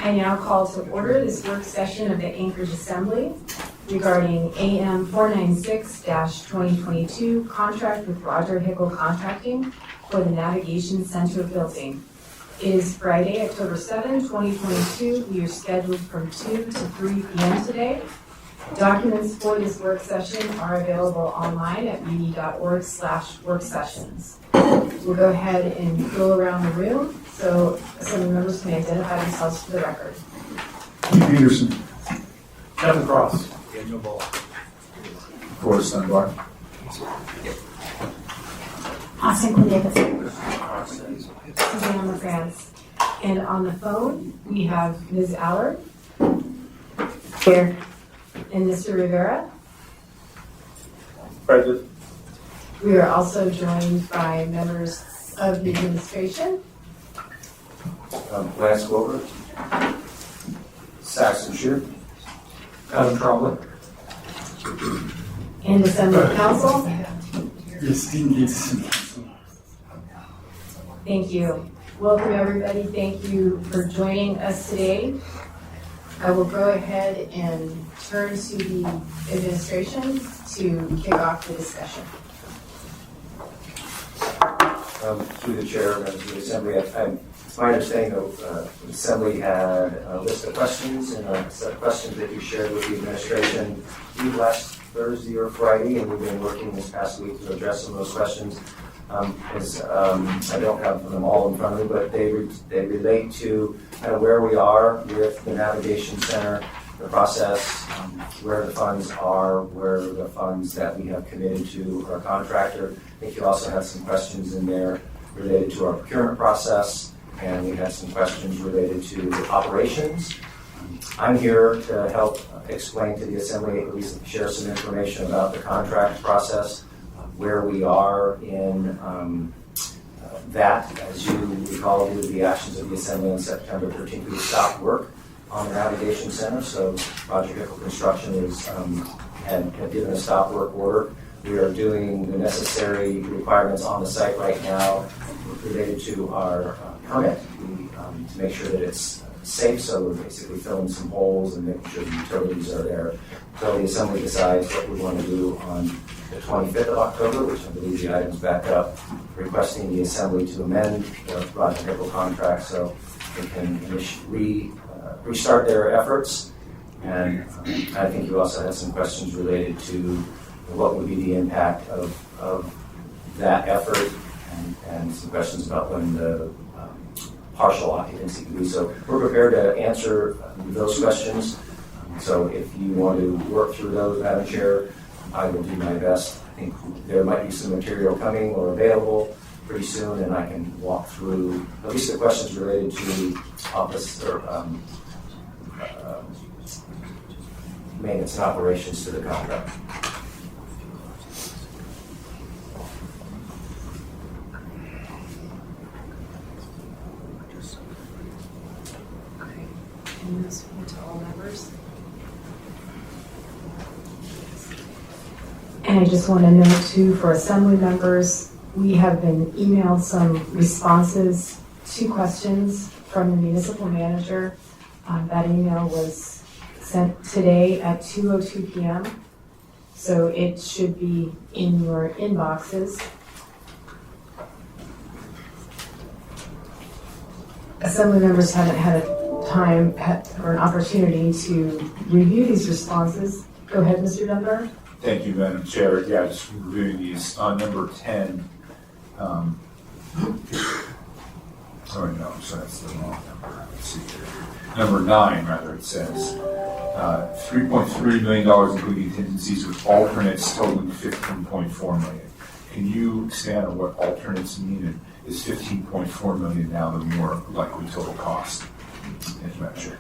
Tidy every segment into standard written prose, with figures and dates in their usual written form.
I now call to order this work session of the Anchorage Assembly regarding AM 496-2022 contract with Roger Hickel Contracting for the Navigation Center building. It is Friday, October 7, 2022. We are scheduled from 2 to 3 p.m. today. Documents for this work session are available online at uni.org/worksessions. We'll go ahead and go around the room so assembly members can identify themselves for the record. Keith Peterson. Kevin Cross. Daniel Bull. Forrest Dunbar. Austin Quindavis. Susanna McGrath. And on the phone, we have Ms. Allard. Here. And Mr. Rivera. Present. We are also joined by members of the administration. Lance Glover, Saxon Shear, Adam Trombley, And Assembly Council. Christine Gibson. Thank you. Welcome, everybody. Thank you for joining us today. I will go ahead and turn to the administration to kick off the discussion. through the chair, members of the Assembly. It's my understanding that the Assembly had a list of questions and a set of questions that you shared with the administration either last Thursday or Friday, and we've been working this past week to address some of those questions. I don't have them all in front of me, but they relate to kind of where we are with the Navigation Center, the process, where the funds are, where the funds that we have committed to our contractor. I think you also had some questions in there related to our procurement process, and we had some questions related to operations. I'm here to help explain to the Assembly, at least share some information about the contract process, where we are in that. As you recall, due to the actions of the Assembly on September 13th, we stopped work on the Navigation Center, so Roger Hickel Construction had given a stop work order. We are doing the necessary requirements on the site right now related to our permit to make sure that it's safe, so we're basically filling some holes and making sure the utilities are there until the Assembly decides what we want to do on the 25th of October, which I believe the item's back up, requesting the Assembly to amend the Roger Hickel contract so they can restart their efforts. And I think you also had some questions related to what would be the impact of that effort, and some questions about when the partial occupancy could be. So we're prepared to answer those questions. So if you want to work through those, Madam Chair, I will do my best. I think there might be some material coming or available pretty soon, and I can walk through at least the questions related to office or maintenance and operations to the contract. And this one to all members. And I just want to note too, for Assembly members, we have been emailed some responses to questions from the municipal manager. That email was sent today at 2:02 p.m. So it should be in your inboxes. Assembly members haven't had a time or an opportunity to review these responses. Go ahead, Mr. Dunbar. Thank you, Madam Chair. Yeah, just reviewing these. On number 10, sorry, no, I'm sorry, that's the wrong number. Let's see here. Number 9, rather, it says $3.3 million including contingencies with alternates totaling $15.4 million. Can you expand on what alternates mean? And is $15.4 million now the more likely total cost? Thank you, Madam Chair.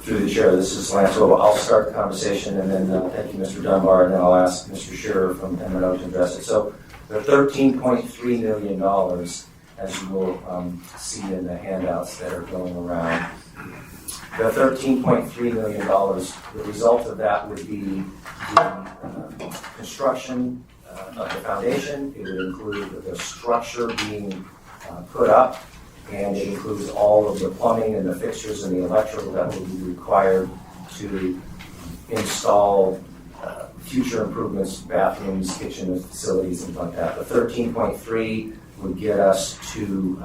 Through the chair, this is Lance Rowe. I'll start the conversation, and then thank you, Mr. Dunbar, and then I'll ask Mr. Shearer from M&O to address it. So the $13.3 million, as you will see in the handouts that are going around, the $13.3 million, the result of that would be the construction of the foundation. It would include the structure being put up and it includes all of the plumbing and the fixtures and the electrical that will be required to install future improvements, bathrooms, kitchen facilities, and like that. The 13.3 would get us to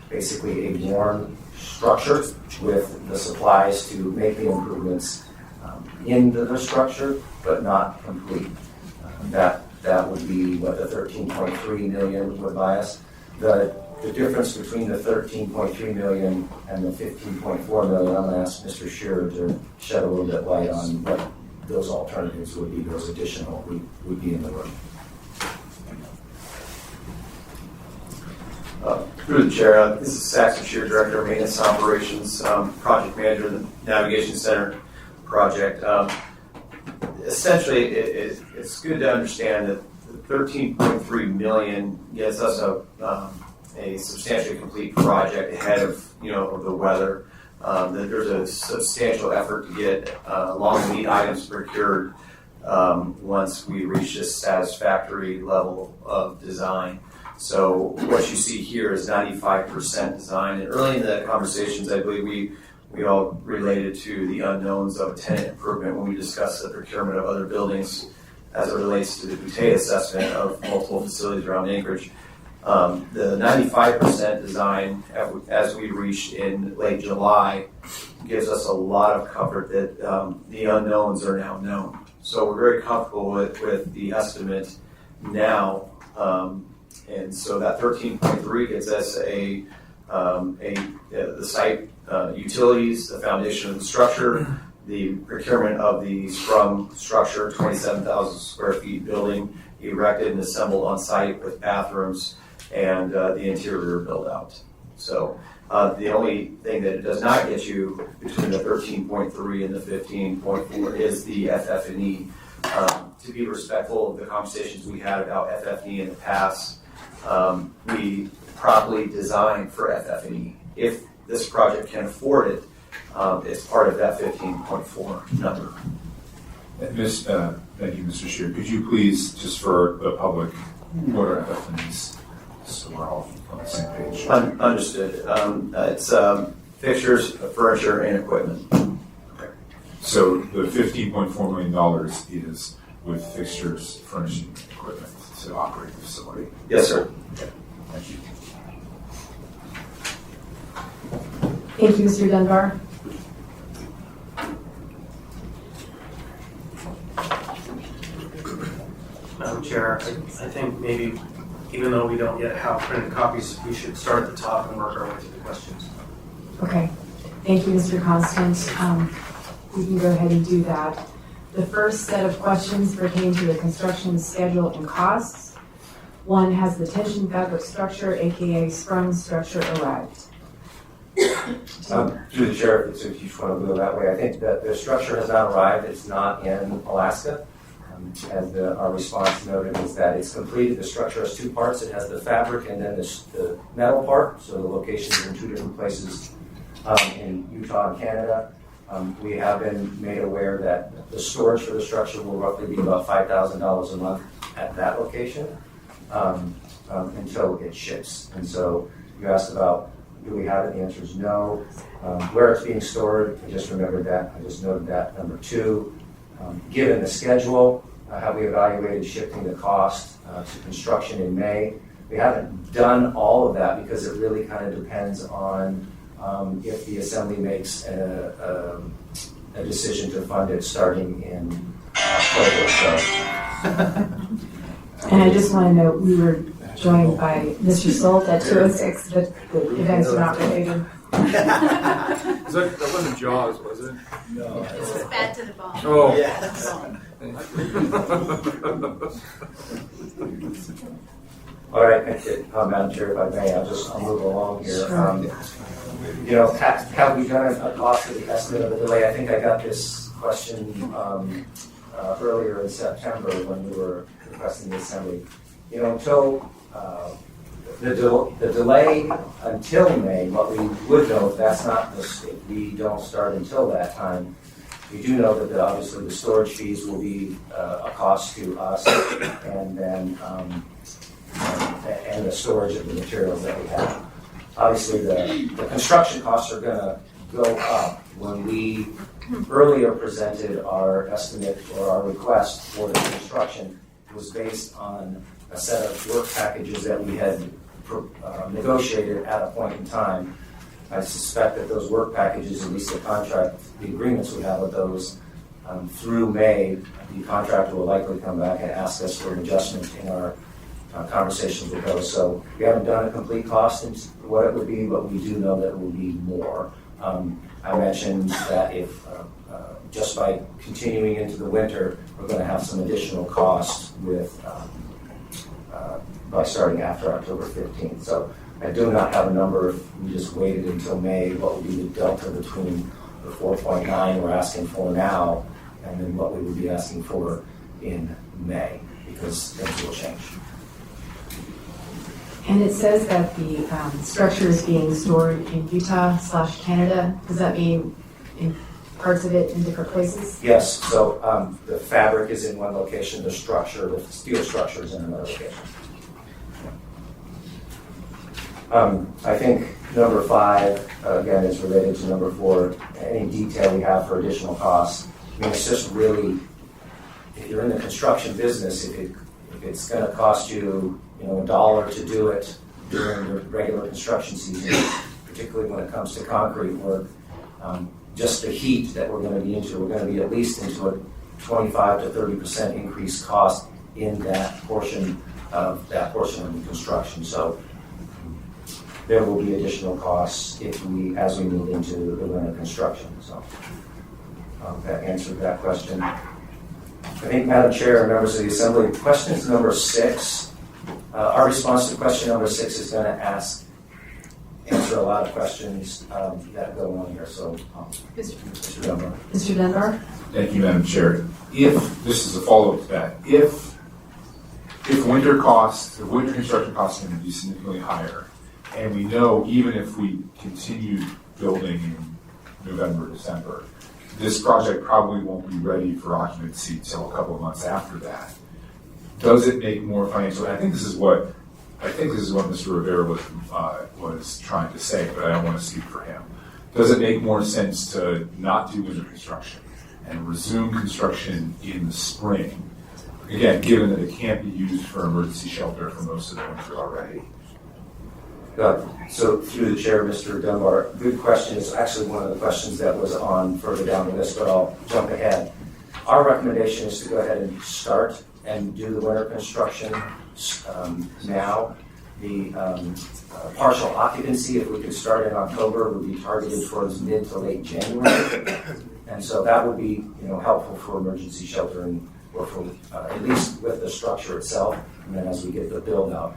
basically a worn structure with the supplies to make the improvements in the structure, but not complete. That would be what the 13.3 million would buy us. The difference between the 13.3 million and the 15.4 million, I'm going to ask Mr. Shearer to shed a little bit light on what those alternatives would be, those additional would be in the room. Through the chair, this is Saxon Shearer, Director of Maintenance Operations, Project Manager of the Navigation Center project. Essentially, it's good to understand that the 13.3 million gets us a substantially complete project ahead of the weather. That there's a substantial effort to get long lead items procured once we reach this satisfactory level of design. So what you see here is 95% design. And early in the conversations, I believe we all related to the unknowns of tenant improvement when we discussed the procurement of other buildings as it relates to the Boutte assessment of multiple facilities around Anchorage. The 95% design, as we reached in late July, gives us a lot of comfort that the unknowns are now known. So we're very comfortable with the estimate now. And so that 13.3 gets us the site utilities, the foundation of the structure, the procurement of the sprung structure, 27,000 square feet building, erected and assembled on site with bathrooms, and the interior build out. So the only thing that it does not get you between the 13.3 and the 15.4 is the FF&E. To be respectful of the conversations we had about FF&E in the past, we properly designed for FF&E. If this project can afford it, it's part of that 15.4 number. Thank you, Mr. Shearer. Could you please, just for the public, what are FF&Es? So we're all on the same page. Understood. It's fixtures, furniture, and equipment. Okay. So the $15.4 million is with fixtures, furnishing, and equipment to operate the facility. Yes, sir. Okay. Thank you. Thank you, Mr. Dunbar. Madam Chair, I think maybe, even though we don't yet have printed copies, we should start at the top and work our way to the questions. Okay. Thank you, Mr. Constant. We can go ahead and do that. The first set of questions pertain to the construction schedule and costs. One, has the tension fabric structure, aka sprung structure, arrived? Through the chair, if you want to go that way, I think that the structure has not arrived. It's not in Alaska. As our response noted is that it's completed. The structure has two parts. It has the fabric and then the metal part. So the locations are in two different places in Utah and Canada. We have been made aware that the storage for the structure will roughly be about $5,000 a month at that location until it ships. And so you asked about, do we have it? The answer is no. Where it's being stored, I just remembered that. I just noted that. Number two, given the schedule, have we evaluated shifting the cost to construction in May? We haven't done all of that because it really kind of depends on if the assembly makes a decision to fund it starting in October. So. And I just want to note, we were joined by Mr. Solt at 2:06, but the events are not related. That wasn't Jaws, was it? No. This was bad to the bone. Oh. Yes. All right, Madam Chair, if I may, I'll move along here. Sure. Have we done a cost estimate of the delay? I think I got this question earlier in September when we were requesting the assembly. Until the delay until May, what we would know, that's not we don't start until that time. We do know that obviously the storage fees will be a cost to us, and then and the storage of the materials that we have. Obviously, the construction costs are gonna go up. When we earlier presented our estimate or our request for the construction, it was based on a set of work packages that we had negotiated at a point in time. I suspect that those work packages, at least the agreements we have with those, through May, the contractor will likely come back and ask us for an adjustment in our conversations with those. So we haven't done a complete cost and what it would be, but we do know that it will be more. I mentioned that if just by continuing into the winter, we're going to have some additional costs with by starting after October 15th. So I do not have a number. If we just waited until May, what would be the delta between the 4.9 we're asking for now and then what we would be asking for in May, because things will change. And it says that the structure is being stored in Utah/Canada. Does that mean in parts of it in different places? Yes, so the fabric is in one location, the steel structure is in another location. I think number 5, again, is related to number 4. Any detail we have for additional costs. I mean, it's just really, if you're in the construction business, if it's going to cost you, $1 to do it during the regular construction season, particularly when it comes to concrete work, just the heat that we're going to be into, we're going to be at least into a 25 to 30% increased cost in that portion of the construction. So there will be additional costs as we move into the winter construction. So that answered that question. I think, Madam Chair and members of the Assembly, question number 6. Our response to question number 6 is going to answer a lot of questions that go on here. So, Mr. Dunbar. Mr. Dunbar? Thank you, Madam Chair. If, this is a follow-up to that, if winter construction costs are going to be significantly higher, and we know even if we continue building in November, December, this project probably won't be ready for occupancy till a couple of months after that. Does it make more financial? I think this is what Mr. Rivera was trying to say, but I don't want to speak for him. Does it make more sense to not do winter construction and resume construction in the spring? Again, given that it can't be used for emergency shelter for most of the winter already. So through the chair, Mr. Dunbar, good question. It's actually one of the questions that was on further down the list, but I'll jump ahead. Our recommendation is to go ahead and start and do the winter construction now. The partial occupancy, if we could start in October, would be targeted towards mid to late January. And so that would be helpful for emergency sheltering, or for at least with the structure itself. And then as we get the build out,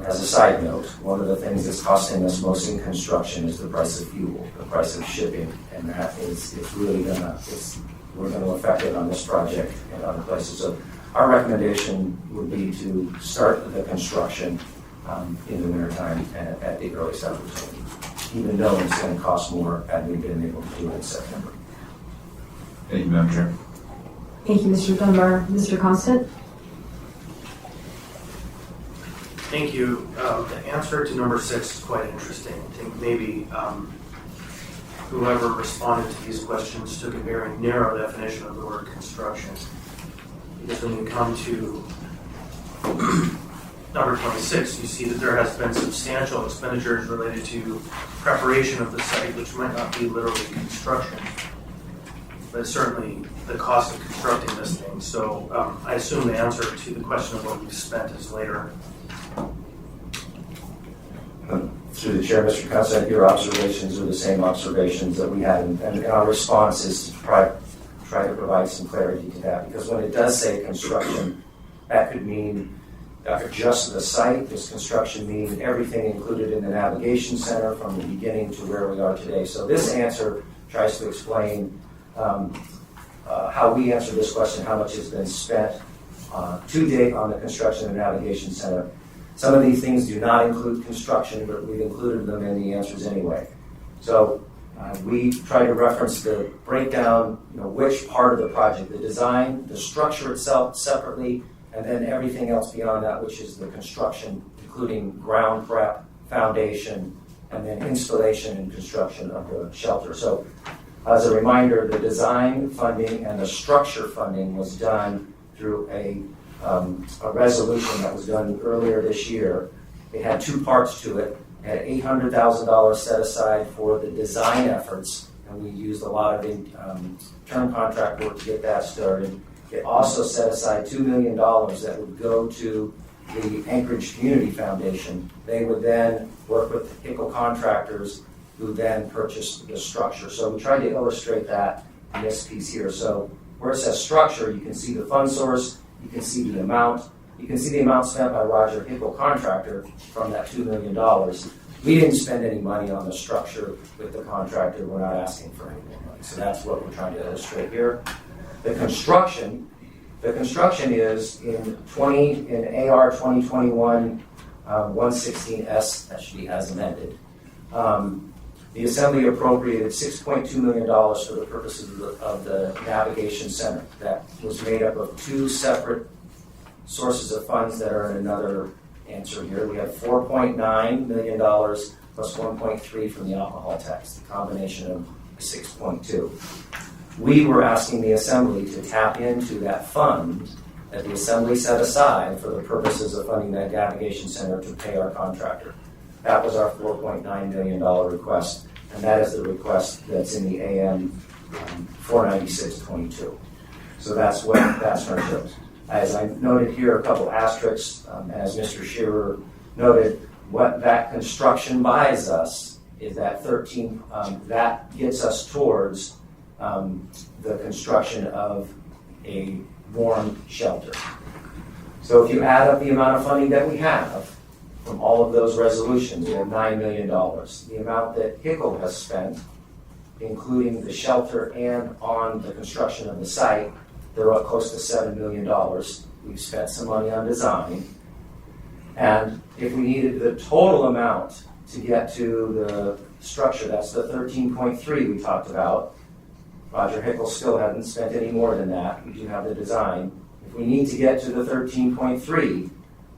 as a side note, one of the things that's costing us most in construction is the price of fuel, the price of shipping, and that we're going to affect it on this project and other places. So our recommendation would be to start the construction in the wintertime at the earliest opportunity, even though it's going to cost more had we been able to do it in September. Thank you, Madam Chair. Thank you, Mr. Dunbar. Mr. Constant? Thank you. The answer to number 6 is quite interesting. I think maybe whoever responded to these questions took a very narrow definition of the word construction. Because when you come to number 26, you see that there has been substantial expenditures related to preparation of the site, which might not be literally construction, but certainly the cost of constructing this thing. So I assume the answer to the question of what we've spent is later. Through the chair, Mr. Constant, your observations are the same observations that we had, and our response is to try to provide some clarity to that, because when it does say construction, that could mean just the site. Does construction mean everything included in the navigation center from the beginning to where we are today? So this answer tries to explain how we answer this question, how much has been spent to date on the construction of the navigation center. Some of these things do not include construction, but we've included them in the answers anyway. So we try to reference the breakdown, which part of the project, the design, the structure itself separately, and then everything else beyond that, which is the construction, including ground prep, foundation, and then installation and construction of the shelter. So as a reminder, the design funding and the structure funding was done through a resolution that was done earlier this year. It had two parts to it. It had $800,000 set aside for the design efforts, and we used a lot of term contract work to get that started. It also set aside $2 million that would go to the Anchorage Community Foundation. They would then work with the Hickel contractors who then purchased the structure. So we tried to illustrate that in this piece here. So where it says structure, you can see the fund source, you can see the amount. You can see the amount spent by Roger Hickel Contractor from that $2 million. We didn't spend any money on the structure with the contractor. We're not asking for any more money. So that's what we're trying to illustrate here. The construction is in AR 2021 116S, that should be as amended. The Assembly appropriated $6.2 million for the purposes of the Navigation Center. That was made up of two separate sources of funds that are in another answer here. We have $4.9 million plus 1.3 from the alcohol tax, the combination of 6.2. We were asking the Assembly to tap into that fund that the Assembly set aside for the purposes of funding that navigation center to pay our contractor. That was our $4.9 million request, and that is the request that's in the AM 49622. So that's what that shows. As I noted here, a couple asterisks, as Mr. Shearer noted, what that construction buys us is that 13, that gets us towards the construction of a warm shelter. So if you add up the amount of funding that we have from all of those resolutions, we have $9 million. The amount that Hickel has spent, including the shelter and on the construction of the site, they're up close to $7 million. We've spent some money on design. And if we needed the total amount to get to the structure, that's the 13.3 we talked about. Roger Hickel still hasn't spent any more than that. We do have the design. If we need to get to the 13.3,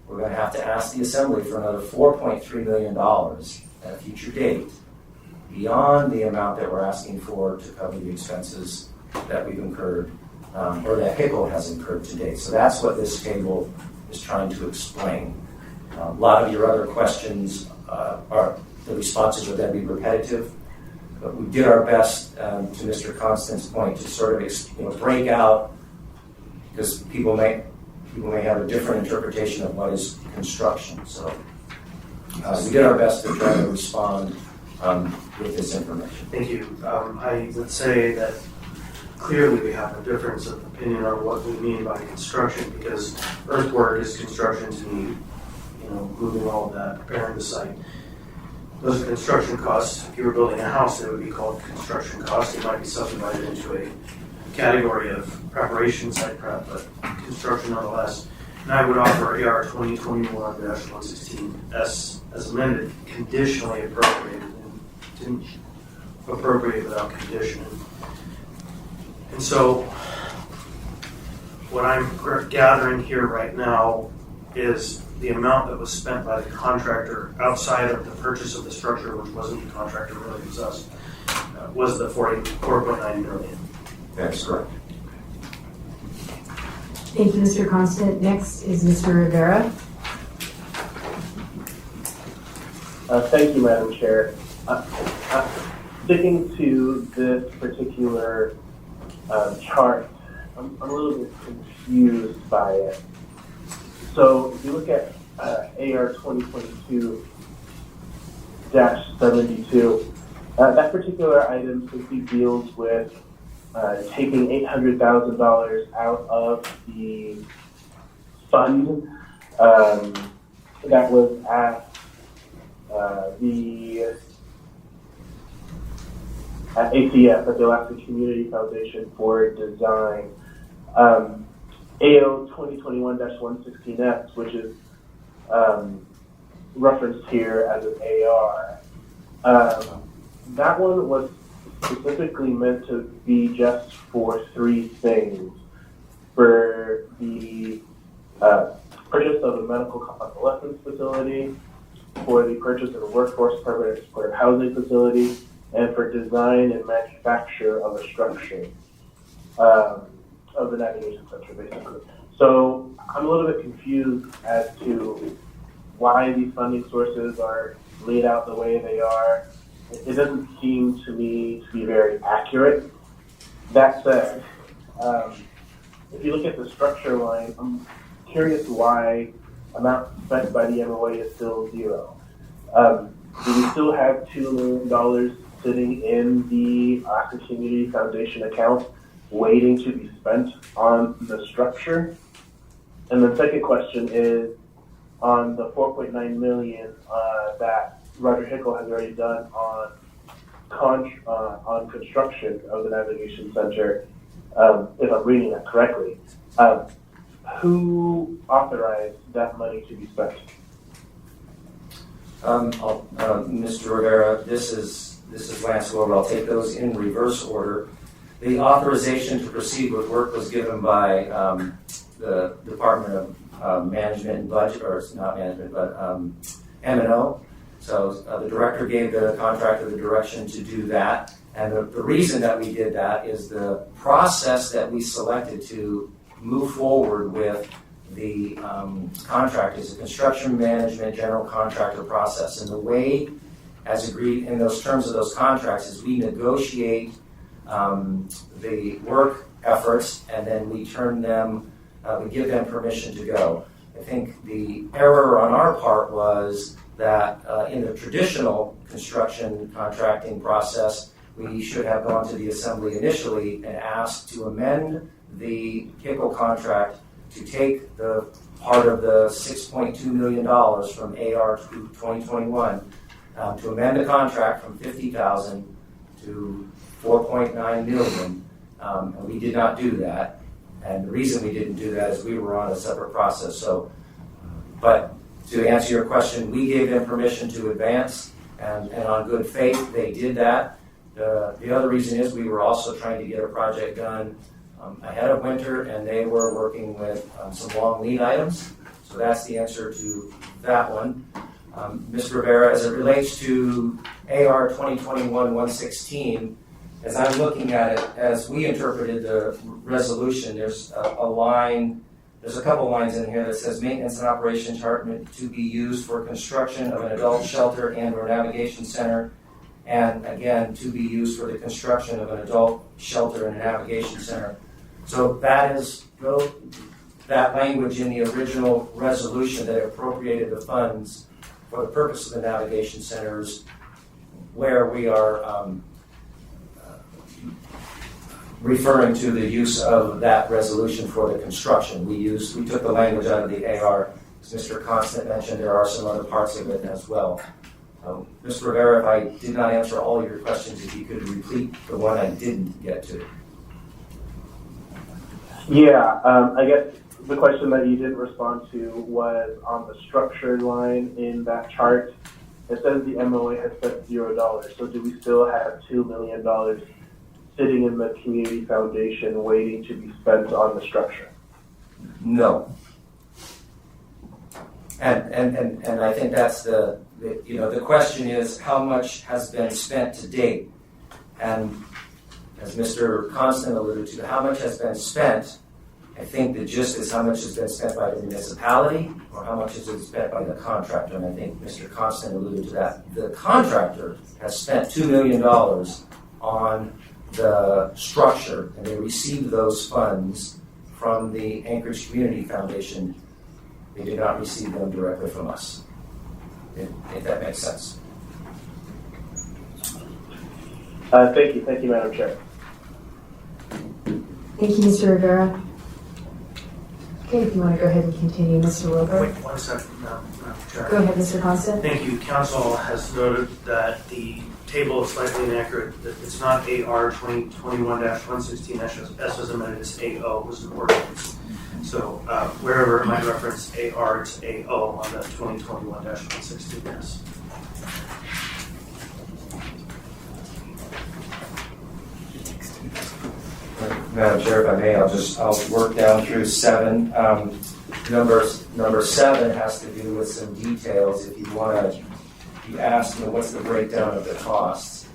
we're going to have to ask the Assembly for another $4.3 million at a future date, beyond the amount that we're asking for to cover the expenses that we've incurred, or that Hickel has incurred to date. So that's what this table is trying to explain. A lot of your other questions are, the responses would then be repetitive, but we did our best, to Mr. Constant's point, to sort of break out, because people may have a different interpretation of what is construction. So we did our best to try to respond with this information. Thank you. I would say that clearly we have a difference of opinion on what we mean by construction, because earthwork is construction to me, moving all of that, preparing the site. Those are construction costs. If you were building a house, they would be called construction costs. It might be subdivided into a category of preparation, site prep, but construction nonetheless. And I would offer AR 2021-116S as amended, conditionally appropriated, and didn't appropriate without condition. And so what I'm gathering here right now is the amount that was spent by the contractor outside of the purchase of the structure, which wasn't the contractor, really, it was us, was the $4.9 million. That's correct. Thank you, Mr. Constant. Next is Mr. Rivera. Thank you, Madam Chair. Sticking to this particular chart, I'm a little bit confused by it. So if you look at AR 2022-72, that particular item simply deals with taking $800,000 out of the fund that was at ACF, at the Alaska Community Foundation for Design. AO 2021-116S, which is referenced here as an AR. That one was specifically meant to be just for three things. For the purchase of a medical convalescence facility, for the purchase of a workforce permanent supportive housing facility, and for design and manufacture of a structure of the navigation center, basically. So I'm a little bit confused as to why these funding sources are laid out the way they are. It doesn't seem to me to be very accurate. That said, if you look at the structure line, I'm curious why amount spent by the MOA is still zero. Do we still have $2 million sitting in the Alaska Community Foundation account waiting to be spent on the structure? And the second question is on the $4.9 million that Roger Hickel has already done on construction of the navigation center, if I'm reading that correctly. Who authorized that money to be spent? Mr. Rivera, this is Lance Wilbur. I'll take those in reverse order. The authorization to proceed with work was given by the Department of Management and Budget, or it's not management, but M&O. So the director gave the contractor the direction to do that. And the reason that we did that is the process that we selected to move forward with the contract is a construction management general contractor process. And the way, as agreed in those terms of those contracts, is we negotiate the work efforts and then we turn them, we give them permission to go. I think the error on our part was that in the traditional construction contracting process, we should have gone to the assembly initially and asked to amend the Hickel contract to take the part of the $6.2 million from AR 2021 to amend the contract from $50,000 to $4.9 million. And we did not do that. And the reason we didn't do that is we were on a separate process. So, but to answer your question, we gave them permission to advance, and on good faith, they did that. The other reason is we were also trying to get a project done ahead of winter, and they were working with some long lead items. So that's the answer to that one. Ms. Rivera, as it relates to AR 2021-116, as I'm looking at it, as we interpreted the resolution, there's a line, there's a couple lines in here that says maintenance and operation department to be used for construction of an adult shelter and or navigation center, and again, to be used for the construction of an adult shelter and a navigation center. So that is that language in the original resolution that appropriated the funds for the purpose of the navigation centers, where we are referring to the use of that resolution for the construction. We took the language out of the AR. As Mr. Constant mentioned, there are some other parts of it as well. Mr. Rivera, if I did not answer all your questions, if you could repeat the one I didn't get to. Yeah, I guess the question that you didn't respond to was on the structure line in that chart. It says the MOA has spent $0. So do we still have $2 million sitting in the community foundation waiting to be spent on the structure? No. And I think that's the question is how much has been spent to date. And as Mr. Constant alluded to, how much has been spent, I think the gist is how much has been spent by the municipality or how much has been spent by the contractor. And I think Mr. Constant alluded to that. The contractor has spent $2 million on the structure, and they received those funds from the Anchorage Community Foundation. They did not receive them directly from us, if that makes sense. Thank you, Madam Chair. Thank you, Mr. Rivera. Okay, if you want to go ahead and continue, Mr. Wilbur. Wait 1 second, Madam Chair. Go ahead, Mr. Constant. Thank you. Council has noted that the table is slightly inaccurate. That it's not AR 2021-116 as was amended, it's AO was an ordinance. So wherever it might reference AR, it's AO on the 2021-116. Yes. Madam Chair, if I may, I'll work down through 7. Number 7 has to do with some details. If you asked, what's the breakdown of the costs?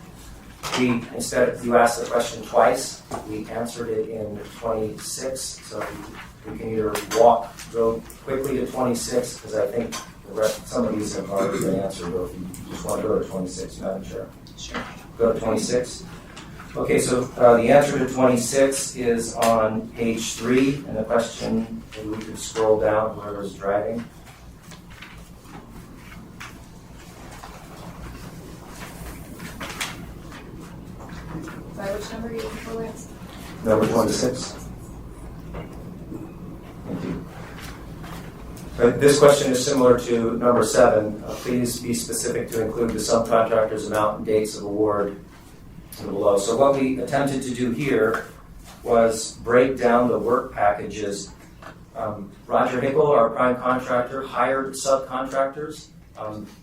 You asked the question twice. We answered it in 26. So we can either go quickly to 26, because I think some of these have already been answered, or if you just want to go to 26, Madam Chair. Sure. Go to 26. Okay, so the answer to 26 is on page 3, and the question, maybe we could scroll down whoever's driving. Sorry, which number are you looking for, Lance? Number 26. Thank you. This question is similar to number 7. Please be specific to include the subcontractor's amount and dates of award below. So what we attempted to do here was break down the work packages. Roger Hickel, our prime contractor, hired subcontractors.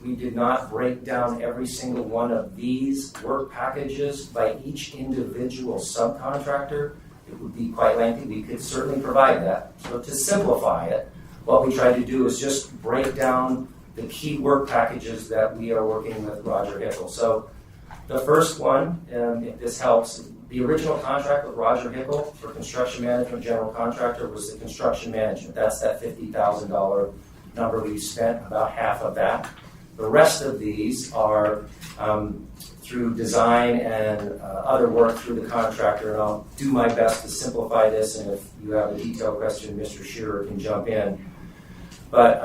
We did not break down every single one of these work packages by each individual subcontractor. It would be quite lengthy. We could certainly provide that. So to simplify it, what we tried to do is just break down the key work packages that we are working with Roger Hickel. So the first one, if this helps, the original contract with Roger Hickel for construction management general contractor was the construction management. That's that $50,000 number we spent, about half of that. The rest of these are through design and other work through the contractor, and I'll do my best to simplify this, and if you have a detailed question, Mr. Shearer can jump in. But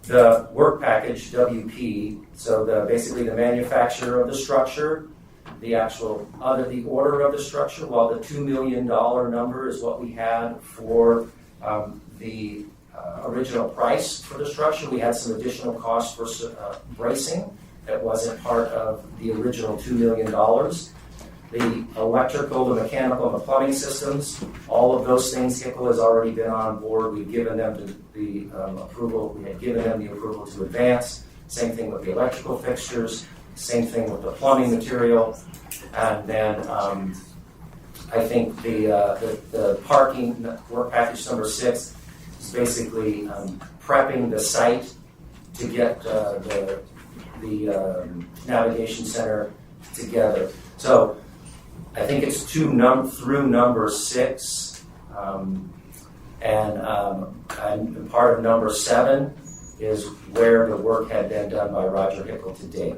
the work package, WP, so basically the manufacturer of the structure, the order of the structure, while the $2 million number is what we had for the original price for the structure. We had some additional costs for bracing that wasn't part of the original $2 million. The electrical, the mechanical, and the plumbing systems, all of those things, Hickel has already been on board. We've given them the approval. We had given them the approval to advance. Same thing with the electrical fixtures. Same thing with the plumbing material. And then I think the parking work package number 6 is basically prepping the site to get the navigation center together. So I think it's through number 6, and part of number 7 is where the work had been done by Roger Hickel to date.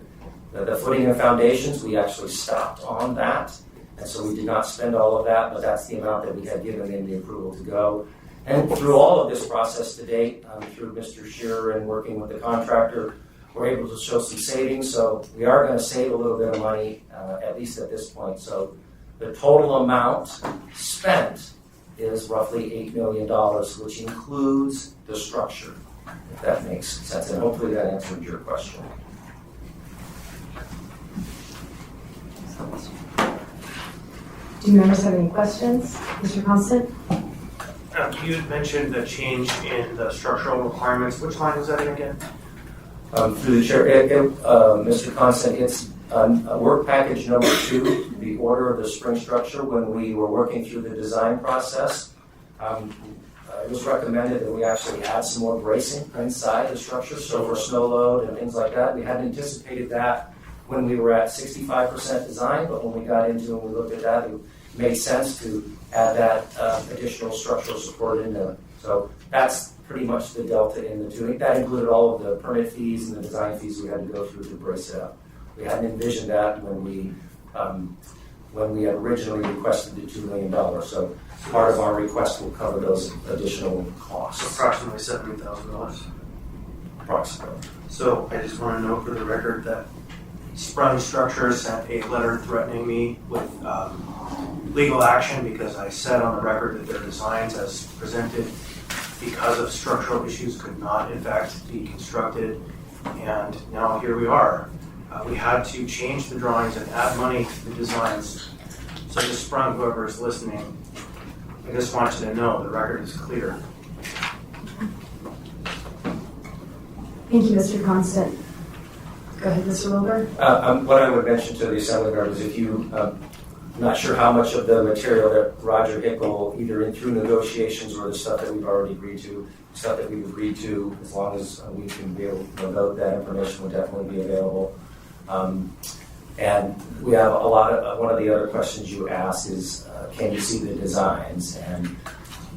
The footing and foundations, we actually stopped on that, and so we did not spend all of that, but that's the amount that we had given in the approval to go. And through all of this process to date, through Mr. Shearer and working with the contractor, we're able to show some savings, so we are going to save a little bit of money, at least at this point. So the total amount spent is roughly $8 million, which includes the structure, if that makes sense. And hopefully that answered your question. Do members have any questions? Mr. Constant? You had mentioned the change in the structural requirements. Which line was that in again? Through the chair, Mr. Constant, it's work package number 2, the order of the spring structure. When we were working through the design process, it was recommended that we actually add some more bracing inside the structure, so for snow load and things like that. We hadn't anticipated that when we were at 65% design, but when we got into it and we looked at that, it made sense to add that additional structural support in there. So that's pretty much the delta in the two. That included all of the permit fees and the design fees we had to go through to brace it up. We hadn't envisioned that when we had originally requested the $2 million. So part of our request will cover those additional costs. Approximately $70,000. Approximately. So I just want to note for the record that Sprung Structures sent a letter threatening me with legal action because I said on the record that their designs as presented because of structural issues could not in fact be constructed, and now here we are. We had to change the drawings and add money to the designs. So to Sprung, whoever is listening, I just want you to know the record is clear. Thank you, Mr. Constant. Go ahead, Mr. Wilbur. What I would mention to the Assembly members, if you I'm not sure how much of the material that Roger Hickel, either in through negotiations or the stuff that we've already agreed to, stuff that we've agreed to, as long as we can be able to note that information will definitely be available. And we have a lot of, one of the other questions you asked is, can you see the designs? And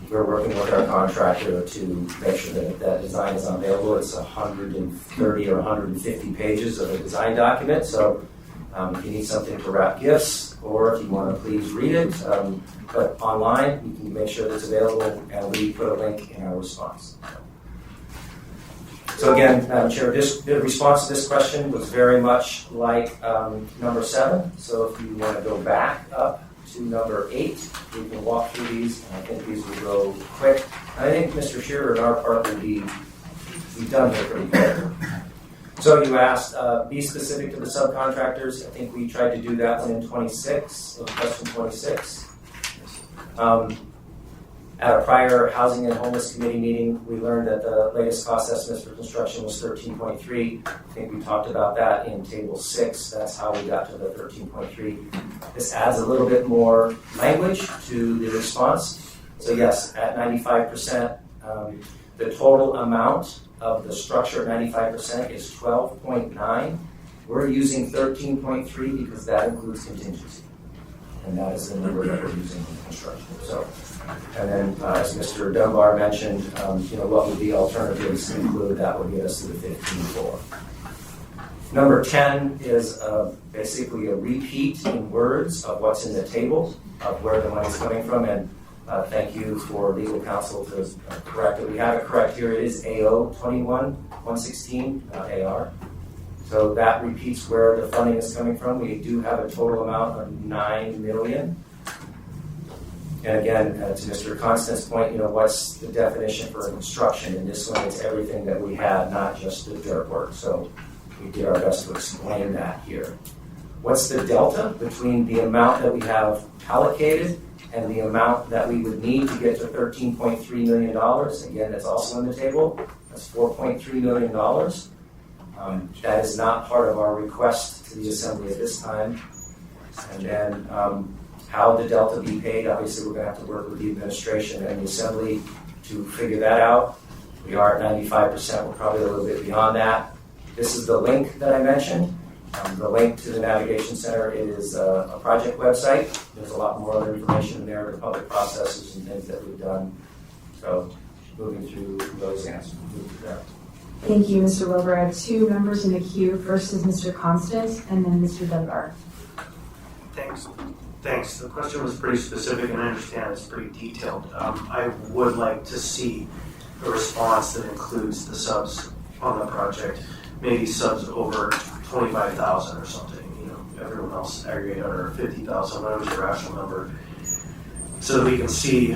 we're working with our contractor to make sure that that design is available. It's 130 or 150 pages of a design document. So if you need something to wrap gifts, or if you want to please read it, but online, you can make sure that it's available, and we put a link in our response. So again, Madam Chair, the response to this question was very much like number 7. So if you want to go back up to number 8, we can walk through these, and I think these will go quick. I think Mr. Shearer and our part will be done here pretty quick. So you asked, be specific to the subcontractors. I think we tried to do that one in 26, in question 26. At a prior Housing and Homeless Committee meeting, we learned that the latest cost estimates for construction was 13.3. I think we talked about that in Table 6. That's how we got to the 13.3. This adds a little bit more language to the response. So yes, at 95%, the total amount of the structure at 95% is 12.9. We're using 13.3 because that includes contingency. And that is the number that we're using in construction. So, and then as Mr. Dunbar mentioned, what would the alternatives include? That would get us to the 15.4. Number 10 is basically a repeat in words of what's in the table, of where the money's coming from. And thank you for legal counsel to correct it. We have it correct here. It is AO 21-116, not AR. So that repeats where the funding is coming from. We do have a total amount of $9 million. And again, to Mr. Constance's point, what's the definition for construction? In this one, it's everything that we had, not just the dirt work. So we did our best to explain that here. What's the delta between the amount that we have allocated and the amount that we would need to get to $13.3 million? Again, that's also in the table. That's $4.3 million. That is not part of our request to the Assembly at this time. And then how the delta be paid, obviously we're going to have to work with the administration and the Assembly to figure that out. We are at 95%, we're probably a little bit beyond that. This is the link that I mentioned. The link to the Navigation Center, it is a project website. There's a lot more other information in there, the public processes and things that we've done. So moving through those answers. Thank you, Mr. Wilbur. I have 2 members in the queue. First is Mr. Constant, and then Mr. Dunbar. Thanks. The question was pretty specific, and I understand it's pretty detailed. I would like to see a response that includes the subs on the project, maybe subs over 25,000 or something. Everyone else aggregate under 50,000, whatever's a rational number, so that we can see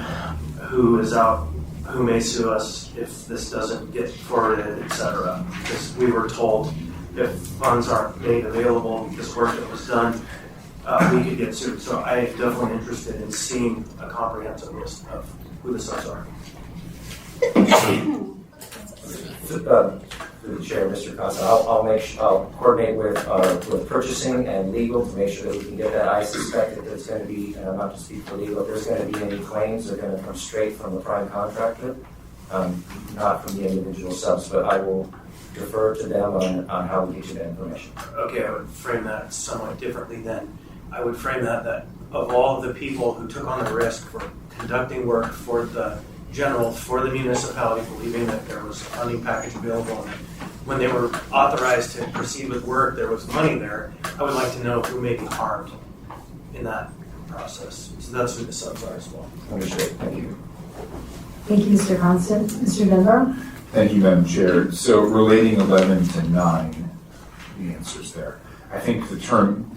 who is out, who may sue us if this doesn't get forwarded, etc. Because we were told if funds aren't made available, this work that was done, we could get sued. So I am definitely interested in seeing a comprehensive list of who the subs are. Through the chair, Mr. Costa, I'll coordinate with purchasing and legal to make sure that we can get that. I suspect that there's going to be, and I'm not to speak for legal, if there's going to be any claims, they're going to come straight from the prime contractor, not from the individual subs, but I will defer to them on how we get you that information. Okay, I would frame that somewhat differently then. I would frame that of all of the people who took on the risk for conducting work for the for the municipality, believing that there was a funding package available, and when they were authorized to proceed with work, there was money there, I would like to know who may be harmed in that process. So that's who the subs are as well. Understood. Thank you. Thank you, Mr. Constant. Mr. Dunbar? Thank you, Madam Chair. So relating 11 to 9, the answers there. I think the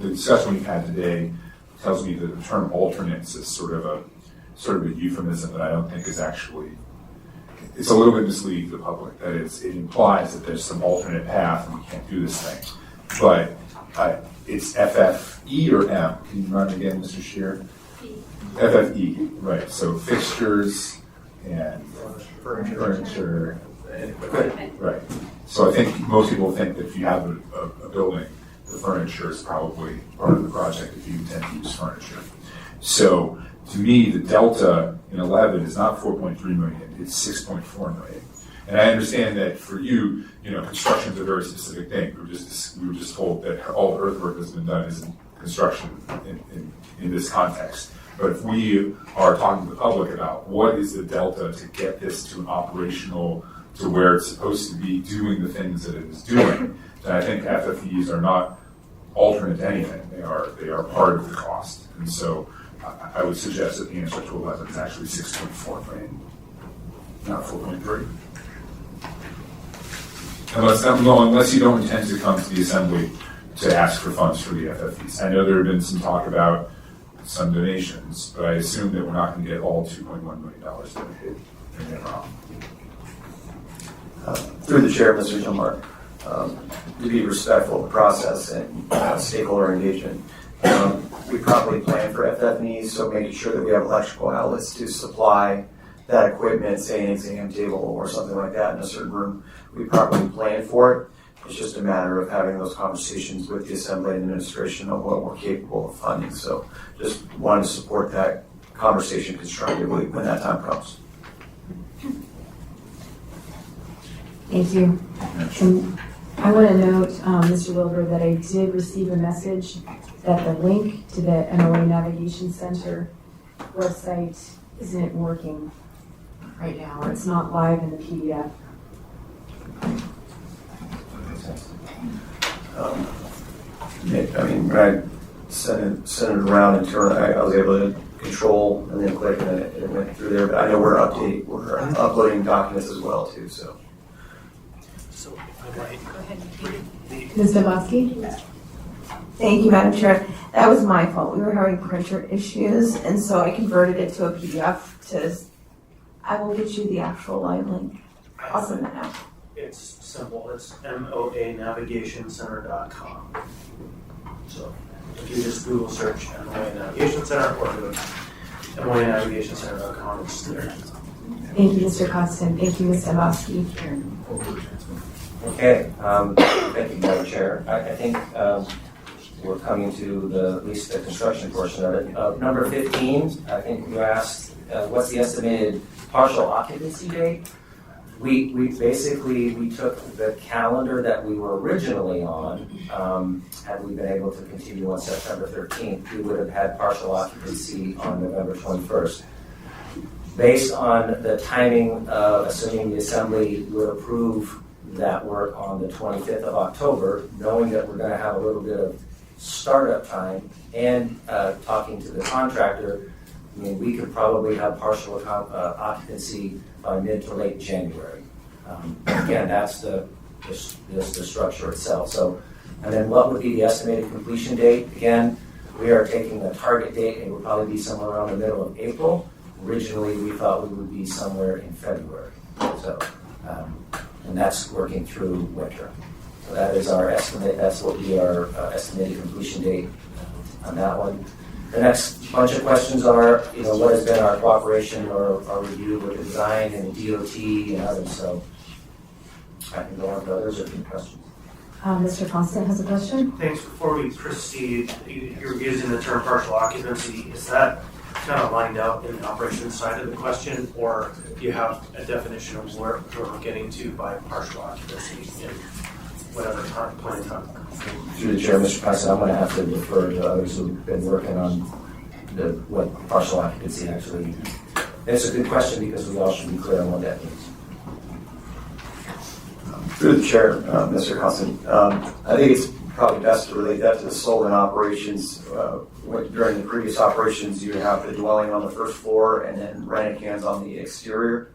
discussion we've had today tells me that the term alternates is sort of a euphemism that I don't think is actually, it's a little bit misleading to the public. That is, it implies that there's some alternate path and we can't do this thing. But it's FFE or M? Can you run again, Mr. Shear? FFE, right. So fixtures and furniture. Right. So I think most people think that if you have a building the furniture is probably part of the project if you intend to use furniture. So to me, the delta in 11 is not 4.3 million, it's 6.4 million. And I understand that for you, construction is a very specific thing. We were just told that all the earthwork that's been done isn't construction in this context. But if we are talking to the public about what is the delta to get this to an operational, to where it's supposed to be doing the things that it is doing, then I think FFEs are not alternate to anything. They are part of the cost. And so I would suggest that the answer to 11 is actually 6.4 million, not 4.3. Unless you don't intend to come to the assembly to ask for funds for the FFEs. I know there have been some talk about some donations, but I assume that we're not going to get all $2.1 million donated. Maybe I'm wrong. Through the chair, Mr. Gilmar, to be respectful of the process and stakeholder engagement, we properly plan for FF&Es, so making sure that we have electrical outlets to supply that equipment, say an exam table or something like that in a certain room. We properly plan for it. It's just a matter of having those conversations with the Assembly and administration on what we're capable of funding. So just wanted to support that conversation constructively when that time comes. Thank you. And I want to note, Mr. Wilbur, that I did receive a message that the link to the MOA Navigation Center website isn't working right now, or it's not live in the PDF. When I sent it around internally, I was able to control and then click and it went through there. But I know we're uploading documents as well too. So if I might, Go ahead. Ms. Dombowski? Thank you, Madam Chair. That was my fault. We were having printer issues, and so I converted it to a PDF I will get you the actual live link. I'll send that out. It's simple. It's moanavigationcenter.com. So if you just Google search MOA Navigation Center or go to moanavigationcenter.com, it's there. Thank you, Mr. Costin. Thank you, Ms. Dombowski. Okay, thank you, Madam Chair. I think we're coming to at least the construction portion of it. Number 15, I think you asked, what's the estimated partial occupancy date? We took the calendar that we were originally on. Had we been able to continue on September 13th, we would have had partial occupancy on November 21st. Based on the timing, assuming the Assembly would approve that work on the 25th of October, knowing that we're going to have a little bit of startup time and talking to the contractor, we could probably have partial occupancy by mid to late January. Again, that's the structure itself. So, and then what would be the estimated completion date? Again, we are taking the target date, and it would probably be somewhere around the middle of April. Originally, we thought we would be somewhere in February. So, and that's working through winter. So that is our estimate. That's what we are estimated completion date on that one. The next bunch of questions are, what has been our cooperation or our review with the design and the DOT and others. So I can go on to others if you have questions. Mr. Constant has a question. Thanks. Before we proceed, you're using the term partial occupancy. Is that kind of lined out in the operations side of the question, or do you have a definition of where we're getting to by partial occupancy in whatever point in time? Through the chair, Mr. President, I'm going to have to defer to others who've been working on what partial occupancy actually. It's a good question because we all should be clear on what that means. through the chair, Mr. Constant, I think it's probably best to relate that to the Solon operations. During the previous operations, you have the dwelling on the first floor and then rented cans on the exterior.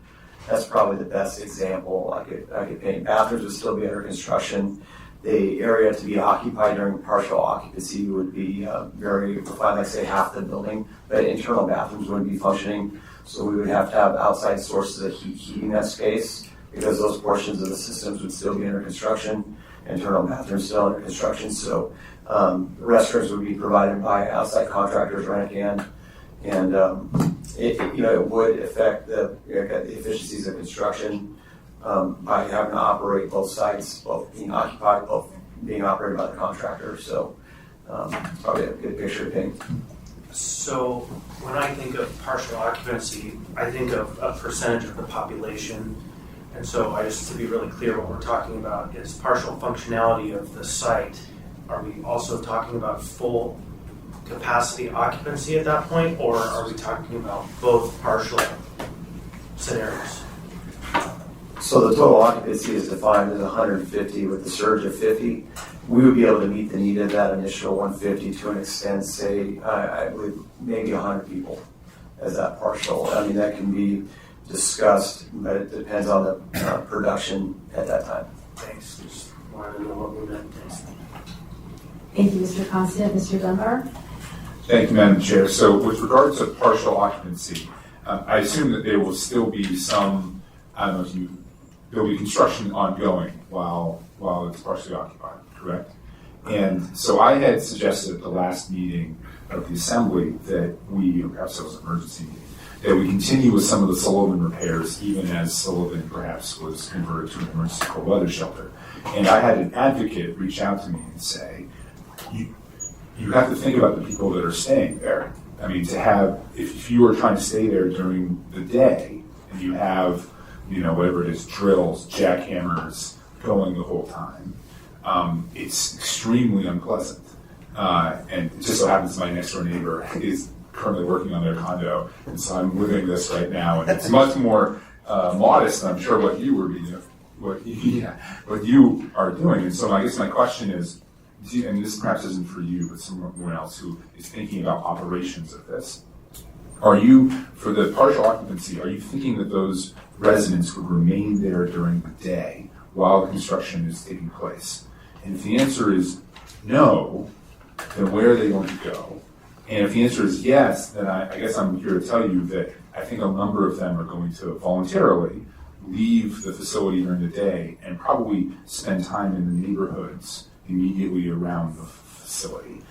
That's probably the best example I could paint. Bathrooms would still be under construction. The area to be occupied during partial occupancy would be very refined, like say half the building, but internal bathrooms wouldn't be functioning. So we would have to have outside sources of heating that space because those portions of the systems would still be under construction. Internal bathrooms still under construction. So restrooms would be provided by outside contractors, rent-a-can, and it would affect the efficiencies of construction by having to operate both sites, both being occupied, both being operated by the contractor. So probably a good picture to paint. So when I think of partial occupancy, I think of a percentage of the population. And so just to be really clear, what we're talking about is partial functionality of the site. Are we also talking about full capacity occupancy at that point, or are we talking about both partial scenarios? So the total occupancy is defined as 150 with the surge of 50. We would be able to meet the need of that initial 150 to an extent, say, I believe maybe 100 people as that partial. I mean, that can be discussed, but it depends on the production at that time. Thanks. Just wanted to know what we meant. Thanks. Thank you, Mr. Constant. Mr. Dunbar? Thank you, Madam Chair. So with regard to partial occupancy, I assume that there will still be some, I don't know, there'll be construction ongoing while it's partially occupied, correct? And so I had suggested at the last meeting of the Assembly that we, or perhaps it was an emergency meeting, that we continue with some of the Sullivan repairs even as Sullivan perhaps was converted to an emergency cold weather shelter. And I had an advocate reach out to me and say, you have to think about the people that are staying there. I mean, to have, if you are trying to stay there during the day and you have, whatever it is, drills, jackhammers going the whole time, it's extremely unpleasant. And it just so happens my next door neighbor is currently working on their condo, and so I'm living this right now, and it's much more modest than I'm sure what you are doing. And so I guess my question is, and this perhaps isn't for you, but someone else who is thinking about operations of this, are you, for the partial occupancy, are you thinking that those residents would remain there during the day while construction is taking place? And if the answer is no, then where are they going to go? And if the answer is yes, then I guess I'm here to tell you that I think a number of them are going to voluntarily leave the facility during the day and probably spend time in the neighborhoods immediately around the facility,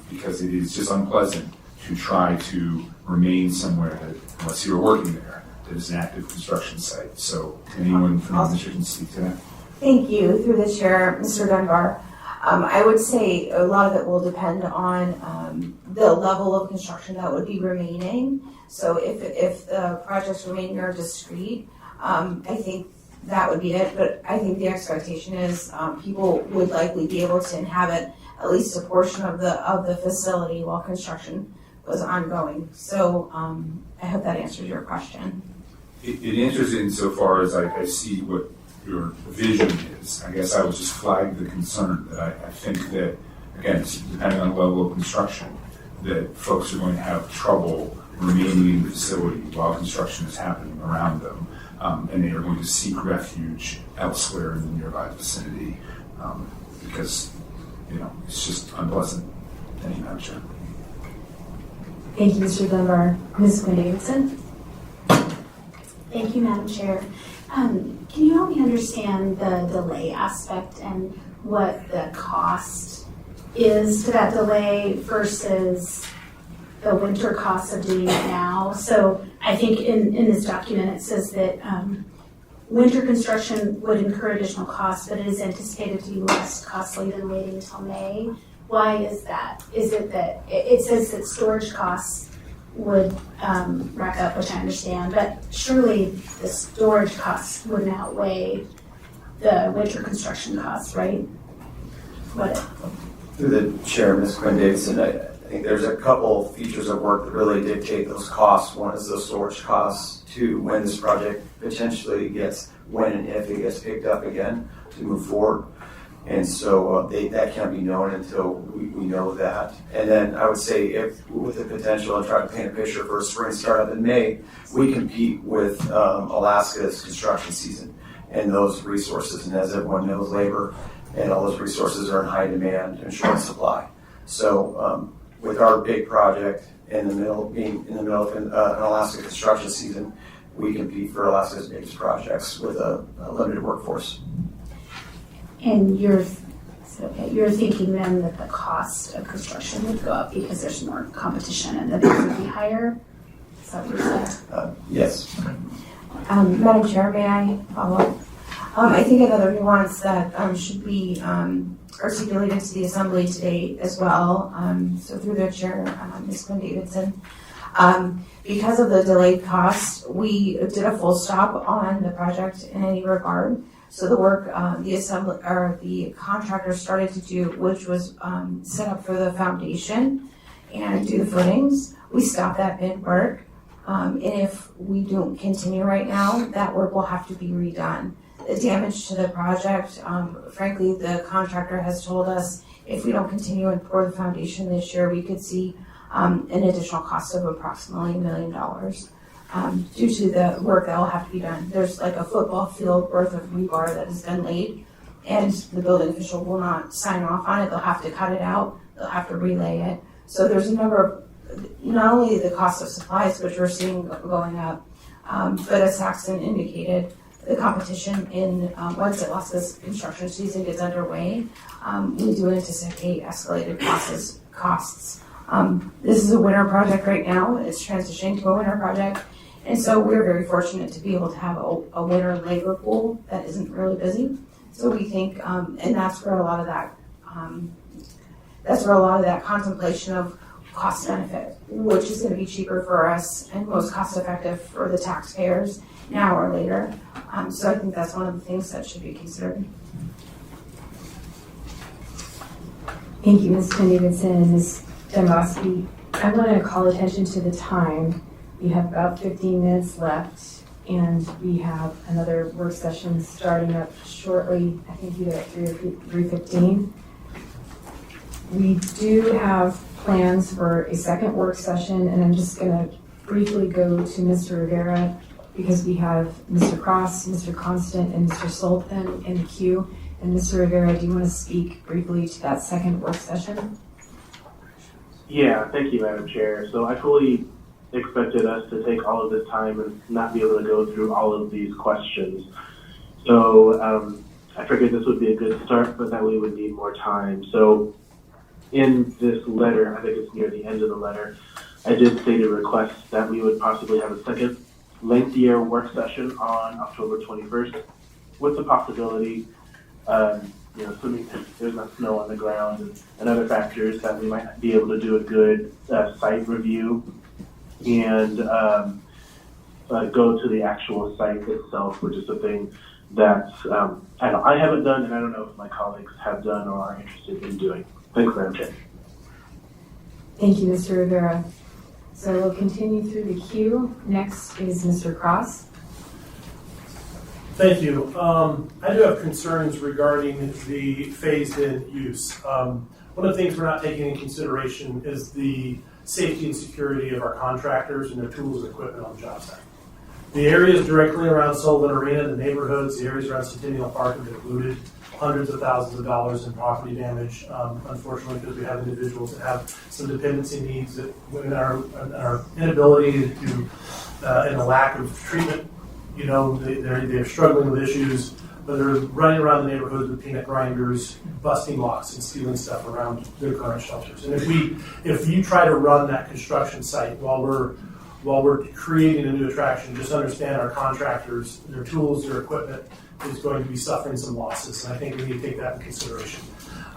because it is just unpleasant to try to remain somewhere that, unless you're working there, that is an active construction site. So anyone from the district can speak to that? Thank you. Through the chair, Mr. Dunbar. I would say a lot of it will depend on the level of construction that would be remaining. So if the projects remain more discrete, I think that would be it. But I think the expectation is people would likely be able to inhabit at least a portion of the facility while construction was ongoing. So I hope that answers your question. It answers it insofar as I see what your vision is. I guess I would just flag the concern that I think that, again, depending on the level of construction, that folks are going to have trouble remaining in the facility while construction is happening around them, and they are going to seek refuge elsewhere in the nearby vicinity, because, it's just unpleasant. Thank you, Madam Chair. Thank you, Mr. Dunbar. Ms. Quinn Davidson? Thank you, Madam Chair. Can you help me understand the delay aspect and what the cost is to that delay versus the winter costs of doing it now? So I think in this document it says that winter construction would incur additional costs, but it is anticipated to be less costly than waiting until May. Why is that? Is it that it says that storage costs would rack up, which I understand, but surely the storage costs wouldn't outweigh the winter construction costs, right? What? Through the chair, Ms. Quinn Davidson, I think there's a couple features of work that really dictate those costs. One is the storage costs. Two, when this project potentially gets, when and if it gets picked up again to move forward. And so that can't be known until we know that. And then I would say if with the potential, and try to paint a picture for a spring startup in May, we compete with Alaska's construction season and those resources. And as everyone knows, labor and all those resources are in high demand and short supply. So with our big project in the middle, being in the middle of an Alaska construction season, we compete for Alaska's biggest projects with a limited workforce. And you're thinking then that the cost of construction would go up because there's more competition and that it would be higher? Is that what you're saying? Yes. Madam Chair, may I follow up? I think another nuance that should be articulated to the assembly today as well, so through the chair, Ms. Quinn Davidson, because of the delayed cost, we did a full stop on the project in any regard. So the work the contractor started to do, which was set up for the foundation and do the footings, we stopped that bid work. And if we don't continue right now, that work will have to be redone. The damage to the project, frankly, the contractor has told us if we don't continue and pour the foundation this year, we could see an additional cost of approximately $1 million due to the work that will have to be done. There's like a football field worth of rebar that has been laid, and the building official will not sign off on it. They'll have to cut it out. They'll have to relay it. So there's a number of, not only the cost of supplies, which we're seeing going up, but as Saxon indicated, the competition in once the Alaska's construction season gets underway, we do anticipate escalated costs. This is a winter project right now. It's transitioning to a winter project. And so we're very fortunate to be able to have a winter labor pool that isn't really busy. So we think, and that's where a lot of that contemplation of cost benefit, which is going to be cheaper for us and most cost effective for the taxpayers now or later. So I think that's one of the things that should be considered. Thank you, Ms. Quinn Davidson and Ms. Dombrowski. I want to call attention to the time. We have about 15 minutes left, and we have another work session starting up shortly, I think either at 3 or 3:15. We do have plans for a second work session, and I'm just going to briefly go to Mr. Rivera because we have Mr. Cross, Mr. Constant, and Mr. Sultan in the queue. And Mr. Rivera, do you want to speak briefly to that second work session? Yeah, thank you, Madam Chair. So I fully expected us to take all of this time and not be able to go through all of these questions. So I figured this would be a good start, but that we would need more time. So in this letter, I think it's near the end of the letter, I did state a request that we would possibly have a second lengthier work session on October 21st with the possibility, assuming there's not snow on the ground and other factors, that we might be able to do a good site review and go to the actual site itself, which is something that I haven't done, and I don't know if my colleagues have done or are interested in doing. Thanks, Madam Chair. Thank you, Mr. Rivera. So we'll continue through the queue. Next is Mr. Cross. Thank you. I do have concerns regarding the phased-in use. One of the things we're not taking into consideration is the safety and security of our contractors and their tools and equipment on the job site. The areas directly around Sullivan Arena, the neighborhoods, the areas around Centennial Park have been looted. Hundreds of thousands of dollars in property damage, unfortunately, because we have individuals that have some dependency needs that in our inability to, and the lack of treatment, they're struggling with issues, but they're running around the neighborhoods with peanut grinders, busting locks and stealing stuff around their current shelters. And if you try to run that construction site while we're creating a new attraction, just understand our contractors, their tools, their equipment is going to be suffering some losses, and I think we need to take that in consideration.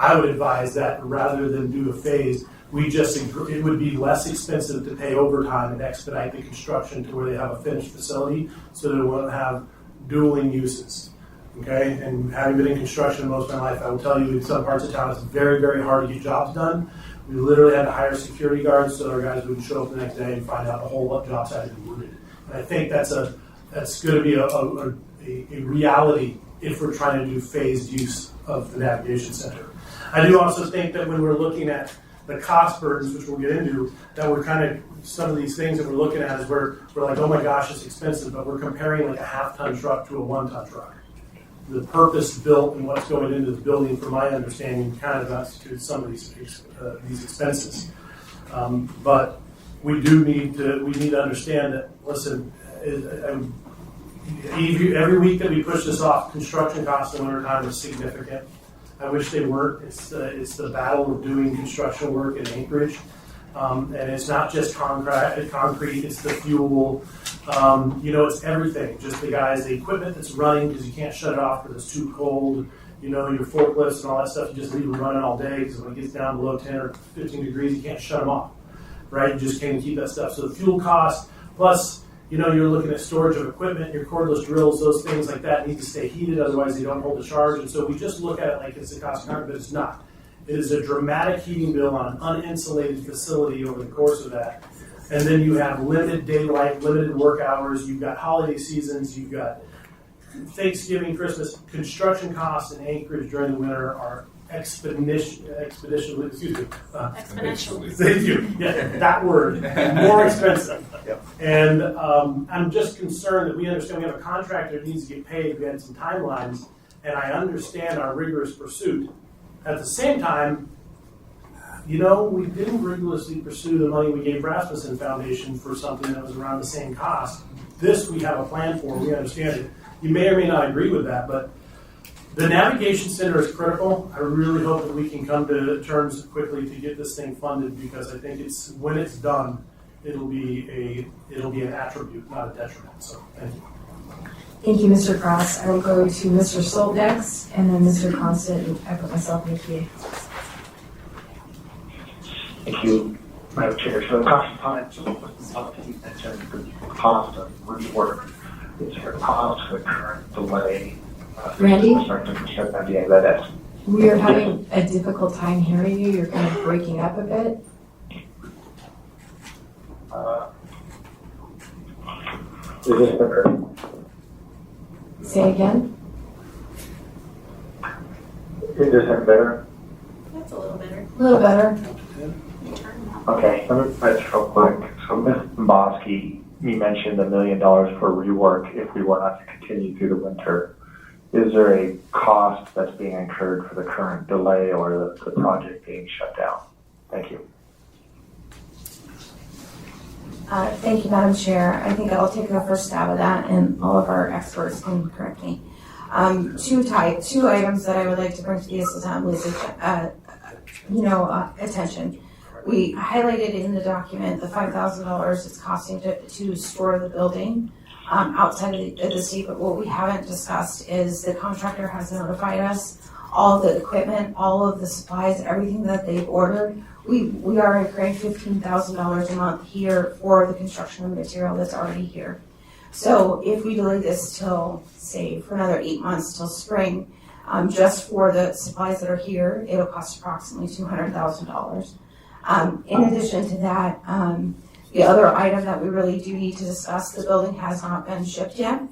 I would advise that rather than do a phase, it would be less expensive to pay overtime and expedite the construction to where they have a finished facility so they won't have dueling uses. Okay, and having been in construction most of my life, I will tell you in some parts of town it's very, very hard to get jobs done. We literally had to hire security guards so our guys wouldn't show up the next day and find out the whole job site had been looted. And I think that's going to be a reality if we're trying to do phased use of the navigation center. I do also think that when we're looking at the cost burdens, which we'll get into, that we're kind of, some of these things that we're looking at is we're like, oh my gosh, it's expensive, but we're comparing like a half-ton truck to a one-ton truck. The purpose built and what's going into the building, from my understanding, kind of constitutes some of these expenses. But we need to understand that, listen, every week that we push this off, construction costs in wintertime are significant. I wish they weren't. It's the battle of doing construction work in Anchorage. And it's not just concrete, it's the fuel, It's everything. Just the equipment that's running because you can't shut it off because it's too cold. Your forklifts and all that stuff, you just leave them running all day because when it gets down below 10 or 15 degrees, you can't shut them off, right? You just can't keep that stuff. So the fuel cost, plus, you're looking at storage of equipment, your cordless drills, those things like that need to stay heated, otherwise they don't hold the charge. And so we just look at it like it's a cost of concrete, but it's not. It is a dramatic heating bill on an uninsulated facility over the course of that. And then you have limited daylight, limited work hours, you've got holiday seasons, you've got Thanksgiving, Christmas. Construction costs in Anchorage during the winter are exponentially. Thank you. Yeah, that word. More expensive. Yep. And I'm just concerned that we understand we have a contractor that needs to get paid. We had some timelines, and I understand our rigorous pursuit. At the same time, we didn't rigorously pursue the money we gave Rasmussen Foundation for something that was around the same cost. This we have a plan for. We understand it. You may or may not agree with that, but the navigation center is critical. I really hope that we can come to terms quickly to get this thing funded because I think when it's done, it'll be an attribute, not a detriment. So thank you. Thank you, Mr. Cross. I will go to Mr. Stolt next, and then Mr. Constant, and I put myself in the queue. Thank you, Madam Chair. So the cost of time, you mentioned the cost of rework. Is there a cost for the current delay? Randy? That We are having a difficult time hearing you. You're kind of breaking up a bit. is this better? Say again. Is this better? That's a little better. A little better. Okay, let me try this real quick. So Ms. Bosky, you mentioned $1 million for rework if we were not to continue through the winter. Is there a cost that's being incurred for the current delay or the project being shut down? Thank you. Thank you, Madam Chair. I think I'll take a first stab at that, and all of our experts can correct me. Two items that I would like to bring to the Assembly's attention. We highlighted in the document the $5,000 it's costing to store the building outside of the state, but what we haven't discussed is the contractor has notified us all of the equipment, all of the supplies, everything that they've ordered. We are incurring $15,000 a month here for the construction of material that's already here. So if we delay this till, say, for another 8 months till spring, just for the supplies that are here, it'll cost approximately $200,000. In addition to that, the other item that we really do need to discuss, the building has not been shipped yet.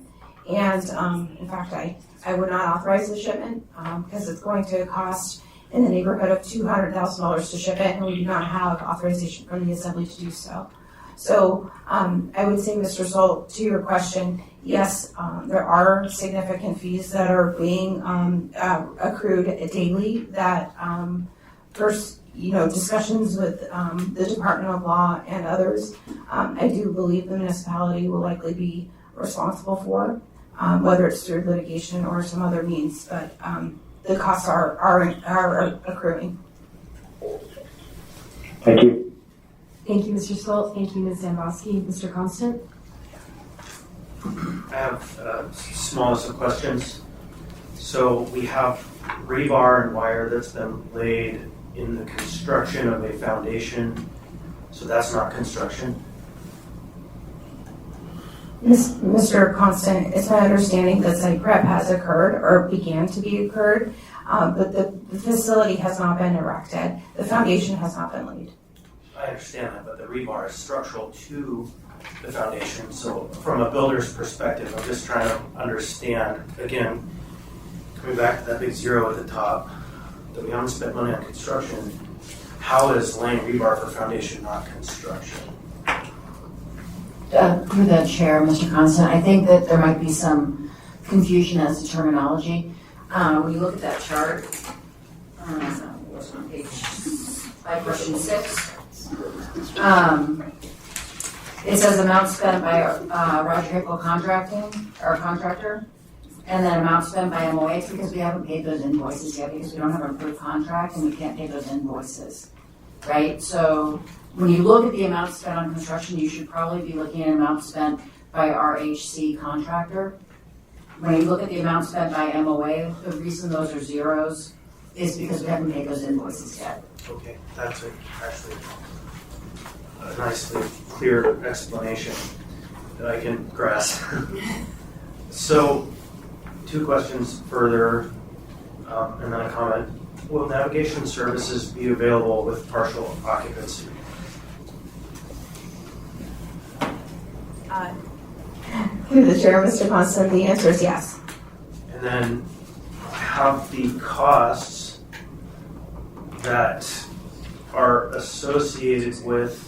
And in fact, I would not authorize the shipment because it's going to cost in the neighborhood of $200,000 to ship it, and we do not have authorization from the Assembly to do so. So I would say, Mr. Zolt, to your question, yes, there are significant fees that are being accrued daily that first, discussions with the Department of Law and others, I do believe the municipality will likely be responsible for, whether it's through litigation or some other means, but the costs are accruing. Thank you. Thank you, Mr. Stolt. Thank you, Ms. Zambowski. Mr. Constant? I have smallest of questions. So we have rebar and wire that's been laid in the construction of a foundation. So that's not construction. Mr. Constant, it's my understanding that site prep has occurred or began to be occurred, but the facility has not been erected. The foundation has not been laid. I understand that, but the rebar is structural to the foundation. So from a builder's perspective, I'm just trying to understand, again, coming back to that big zero at the top, that we haven't spent money on construction. How is laying rebar for foundation not construction? Through the chair, Mr. Constant, I think that there might be some confusion as to terminology. When you look at that chart, what's on page 5, question 6, it says amount spent by Roger Hickel Contracting, our contractor, and then amount spent by MOH because we haven't paid those invoices yet because we don't have an approved contract and we can't pay those invoices, right? So when you look at the amount spent on construction, you should probably be looking at amount spent by RHC Contractor. When you look at the amount spent by MOA, the reason those are zeros is because we haven't paid those invoices yet. Okay, that's actually a nicely clear explanation that I can grasp. So, 2 questions further, and then a comment. Will navigation services be available with partial occupancy? Through the chair, Mr. Constant, the answer is yes. And then have the costs that are associated with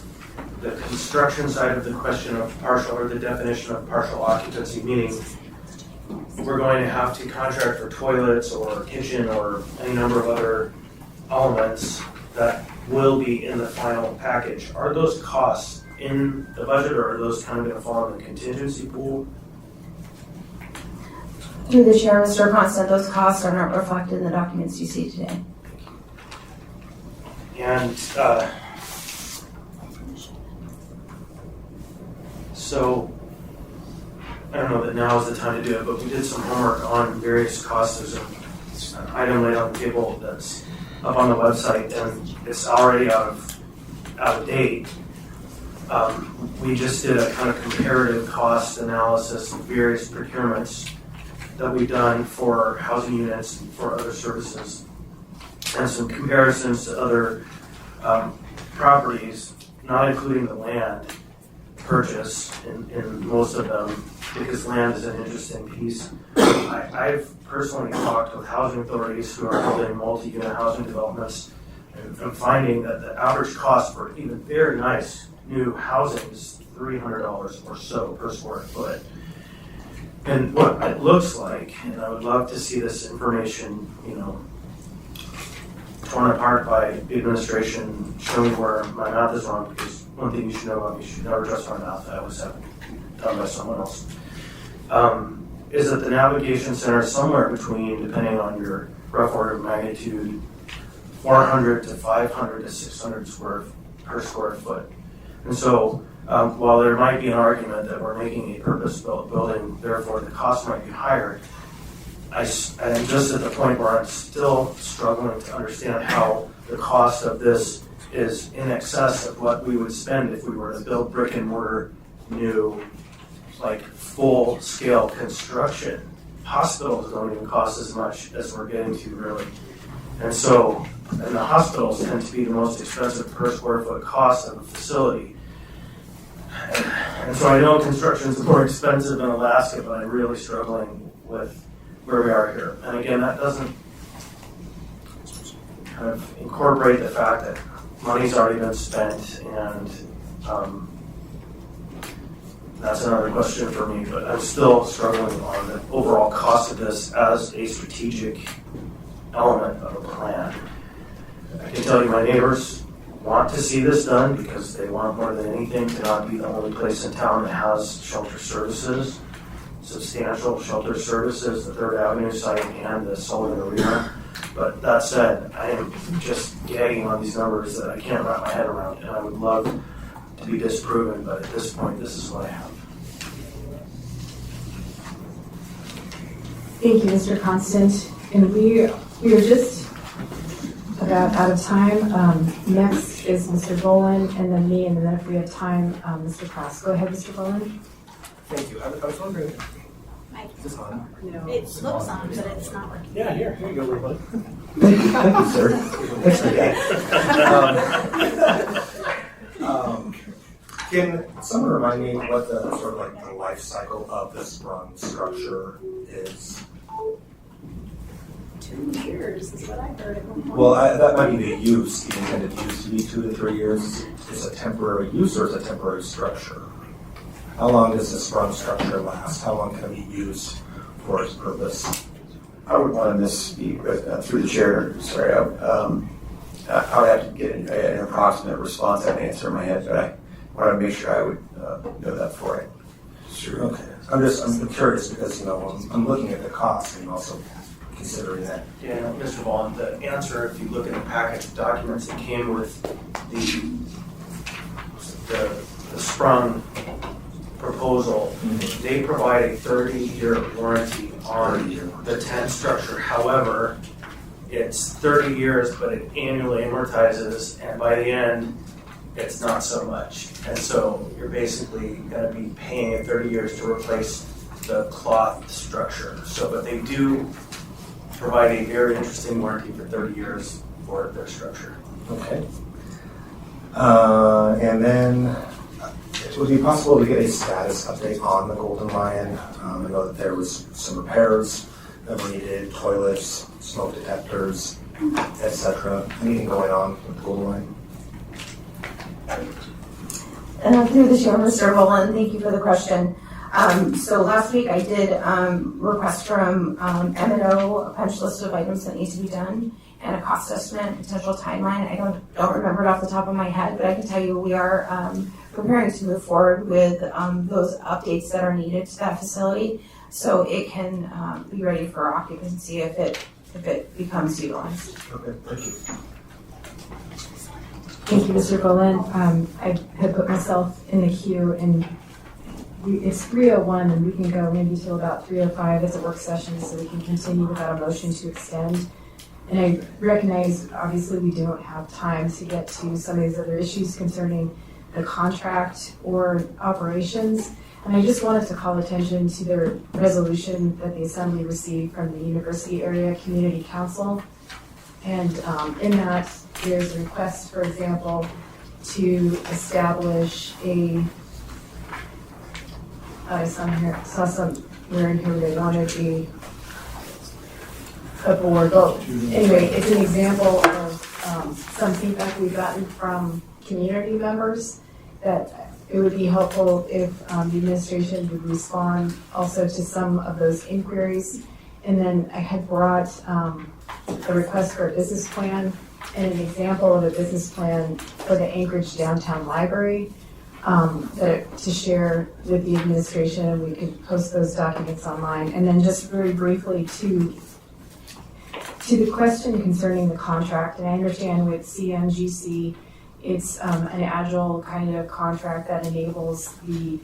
the construction side of the question of partial, or the definition of partial occupancy, meaning we're going to have to contract for toilets or kitchen or any number of other elements that will be in the final package. Are those costs in the budget, or are those kind of going to fall in the contingency pool? Through the chair, Mr. Constant, those costs are not reflected in the documents you see today. And so, I don't know that now is the time to do it, but we did some homework on various costs. There's an item laid on the table that's up on the website, and it's already out of date. We just did a kind of comparative cost analysis of various procurements that we've done for housing units and for other services, and some comparisons to other properties, not including the land purchase in most of them, because land is an interesting piece. I've personally talked with housing authorities who are building multi-unit housing developments, and I'm finding that the average cost for even very nice new housing is $300 or so per square foot. And what it looks like, and I would love to see this information, torn apart by the administration, showing where my math is wrong, because one thing you should know about me, you should never trust my math. I always have it done by someone else. Is that the navigation center is somewhere between, depending on your rough order of magnitude, 400 to 500 to 600 per square foot. And so, while there might be an argument that we're making a purpose-built building, therefore the cost might be higher, I'm just at the point where I'm still struggling to understand how the cost of this is in excess of what we would spend if we were to build brick and mortar new, like full-scale construction. Hospitals don't even cost as much as we're getting to, really. And so, and the hospitals tend to be the most expensive per square foot cost of a facility. And so I know construction is more expensive in Alaska, but I'm really struggling with where we are here. And again, that doesn't kind of incorporate the fact that money's already been spent, and that's another question for me, but I'm still struggling on the overall cost of this as a strategic element of a plan. I can tell you my neighbors want to see this done because they want more than anything to not be the only place in town that has shelter services, substantial shelter services, the 3rd Avenue site and the Sullivan Arena. But that said, I am just gagging on these numbers that I can't wrap my head around, and I would love to be disproven, but at this point, this is what I have. Thank you, Mr. Constant. And we are just about out of time. Next is Mr. Boland, and then me, and then if we have time, Mr. Cross. Go ahead, Mr. Boland. Thank you. I was wondering, is this on? It looks on, but it's not working. Yeah, here you go, everybody. Thank you, sir. Thanks for that. Can someone remind me what the sort of like the life cycle of the sprung structure is? 2 years is what I heard at one point. Well, that might be the use, the intended use to be 2 to 3 years. Is it a temporary use or is it a temporary structure? How long does the sprung structure last? How long can it be used for its purpose? I would want to misspeak, but through the chair, sorry, I would have to get an approximate response and answer in my head, but I want to make sure I would know that for it. Sure. Okay. I'm curious because I'm looking at the cost and also considering that. Yeah, Mr. Vaughn, the answer, if you look at the package of documents that came with the sprung proposal, they provide a 30-year warranty on the tent structure. However, it's 30 years, but it annually amortizes, and by the end, it's not so much. And so you're basically going to be paying 30 years to replace the cloth structure. So, but they do provide a very interesting warranty for 30 years for their structure. Okay. And then, would it be possible to get a status update on the Golden Lion? I know that there was some repairs that were needed, toilets, smoke detectors, etc. Anything going on with the Golden Lion? Through the chair, Mr. Boland, thank you for the question. So last week I did request from M&O a punch list of items that need to be done and a cost estimate, potential timeline. I don't remember it off the top of my head, but I can tell you we are preparing to move forward with those updates that are needed to that facility, so it can be ready for occupancy if it becomes utilized. Okay, thank you. Thank you, Mr. Boland. I had put myself in the queue, and it's 3:01, and we can go maybe till about 3:05 as a work session, so we can continue without a motion to extend. And I recognize, obviously, we don't have time to get to some of these other issues concerning the contract or operations. And I just wanted to call attention to the resolution that the Assembly received from the University Area Community Council. And in that, there's a request, for example, to establish I saw somewhere in here where they wanted a board. Well, anyway, it's an example of some feedback we've gotten from community members that it would be helpful if the administration would respond also to some of those inquiries. And then I had brought a request for a business plan and an example of a business plan for the Anchorage Downtown Library to share with the administration, and we could post those documents online. And then just very briefly to the question concerning the contract, and I understand with CMGC, it's an agile kind of contract that enables the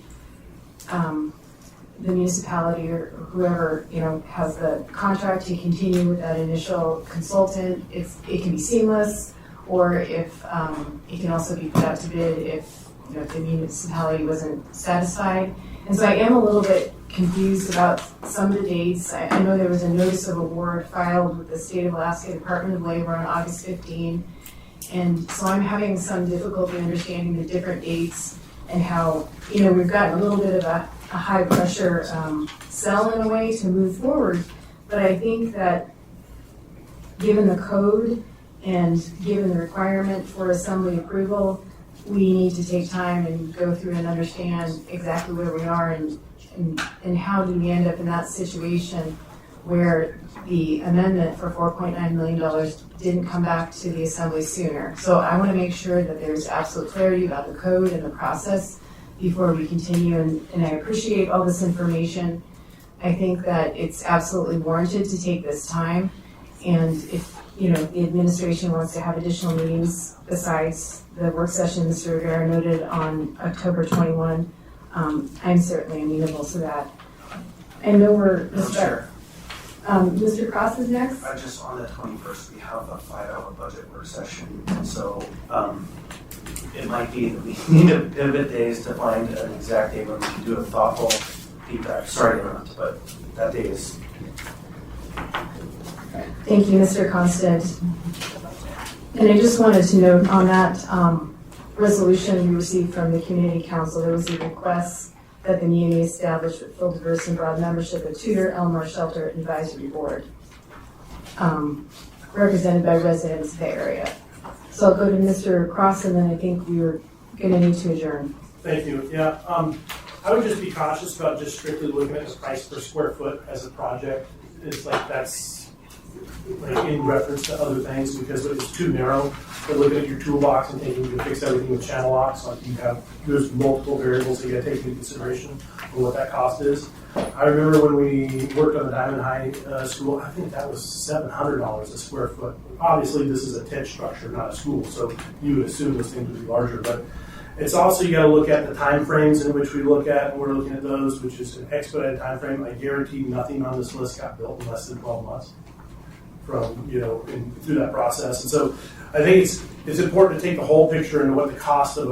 municipality or whoever has the contract to continue with that initial consultant. It can be seamless, or if it can also be put out to bid if the municipality wasn't satisfied. And so I am a little bit confused about some of the dates. I know there was a notice of award filed with the State of Alaska Department of Labor on August 15, and so I'm having some difficulty understanding the different dates and how we've gotten a little bit of a high pressure sell in a way to move forward. But I think that given the code and given the requirement for assembly approval, we need to take time and go through and understand exactly where we are and how do we end up in that situation where the amendment for $4.9 million didn't come back to the assembly sooner. So I want to make sure that there's absolute clarity about the code and the process before we continue, and I appreciate all this information. I think that it's absolutely warranted to take this time, and if the administration wants to have additional meetings besides the work session Mr. Rivera noted on October 21, I'm certainly amenable to that. I know we're Mr. Cross is next. Just on the 21st, we have a 5-hour budget work session, so it might be that we need to pivot days to find an exact day when we can do a thoughtful feedback. Sorry to interrupt, but that day is. Thank you, Mr. Constant. And I just wanted to note on that resolution we received from the Community Council, there was a request that the community establish with full diverse and broad membership a Tudor Elmore Shelter Advisory Board, represented by residents of the area. So I'll go to Mr. Cross, and then I think we were going to need to adjourn. Thank you. Yeah, I would just be cautious about just strictly looking at the price per square foot as a project. It's like that's like in reference to other things, because it's too narrow. But looking at your toolbox and thinking you can fix everything with channel locks, like there's multiple variables that you got to take into consideration for what that cost is. I remember when we worked on the Diamond High School, I think that was $700 a square foot. Obviously, this is a tent structure, not a school, so you would assume those things would be larger. But It's also, you gotta look at the timeframes in which we look at, and we're looking at those, which is an expedited timeframe. I guarantee nothing on this list got built in less than 12 months from, through that process. And so I think it's important to take the whole picture into what the cost of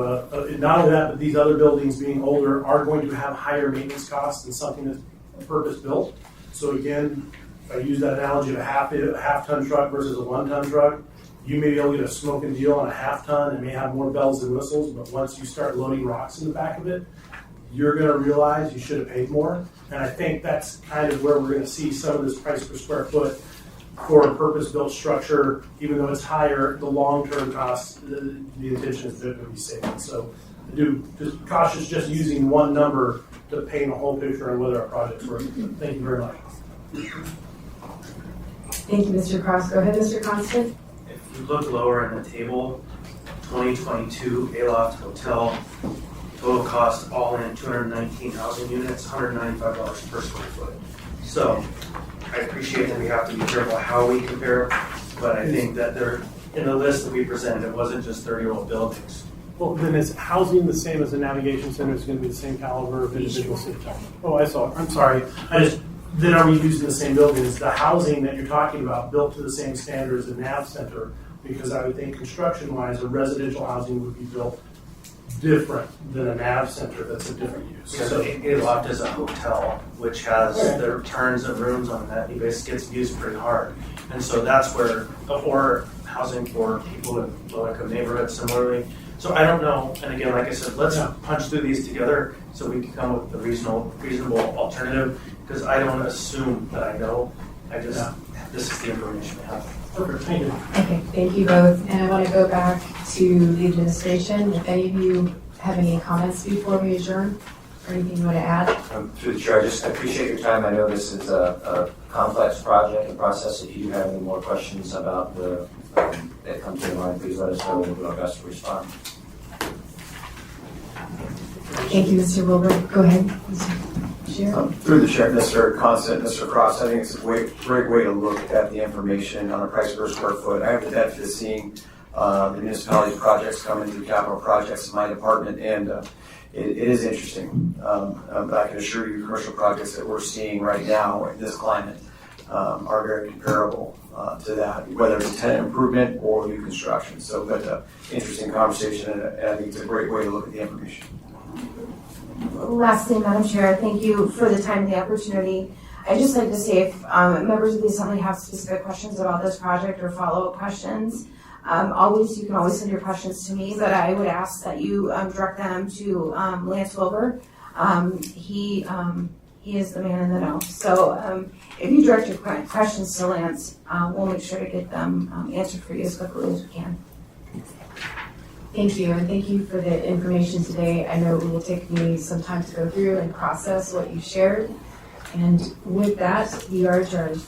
not only that, but these other buildings being older are going to have higher maintenance costs than something that's purpose-built. So again, if I use that analogy of a half-ton truck versus a 1-ton truck, you may be able to get a smoking deal on a half-ton. It may have more bells and whistles, but once you start loading rocks in the back of it, you're going to realize you should have paid more. And I think that's kind of where we're going to see some of this price per square foot for a purpose-built structure. Even though it's higher, the long-term cost, the intention is that it would be savings. So I do just cautious just using one number to paint a whole picture on whether our project's working. Thank you very much. Thank you, Mr. Cross. Go ahead, Mr. Constant. If you look lower in the table, 2022 Aloft Hotel, total cost all in 219 housing units, $195 per square foot. So I appreciate that we have to be careful how we compare, but I think that in the list that we presented, it wasn't just 30-year-old buildings. Well, then is housing the same as the navigation center? Is going to be the same caliber of individual city? Oh, I saw it. I'm sorry. Then are we using the same building? Is the housing that you're talking about built to the same standard as the nav center? Because I would think construction-wise, a residential housing would be built different than a nav center that's a different use. Yeah, so Aloft is a hotel, which has their turns and rooms on that. It gets used pretty hard. And so that's where, or housing for people in low-income neighborhoods similarly. So I don't know, and again, like I said, let's punch through these together so we can come up with a reasonable alternative, because I don't assume that I know. This is the information I have. Perfect, thank you. Okay, thank you both. And I want to go back to the administration. If any of you have any comments before we adjourn, or anything you want to add? Through the chair, I appreciate your time. I know this is a complex project and process. If you have any more questions about that come to your mind, please let us know. We'll do our best to respond. Thank you, Mr. Wilbur. Go ahead, Mr. Chair. Through the chair, Mr. Constant, Mr. Cross, I think it's a great way to look at the information on a price per square foot. I have the benefit of seeing the municipalities projects come into capital projects in my department, and it is interesting. But I can assure you, commercial projects that we're seeing right now in this climate are very comparable to that, whether it's tenant improvement or new construction. So, but interesting conversation, and I think it's a great way to look at the information. Lastly, Madam Chair, thank you for the time and the opportunity. I'd just like to say if members of the Assembly have specific questions about this project or follow-up questions, you can always send your questions to me, but I would ask that you direct them to Lance Wilbur. He is the man in the know. So if you direct your questions to Lance, we'll make sure to get them answered for you as quickly as we can. Thank you, and thank you for the information today. I know it will take me some time to go through and process what you shared. And with that, we are adjourned.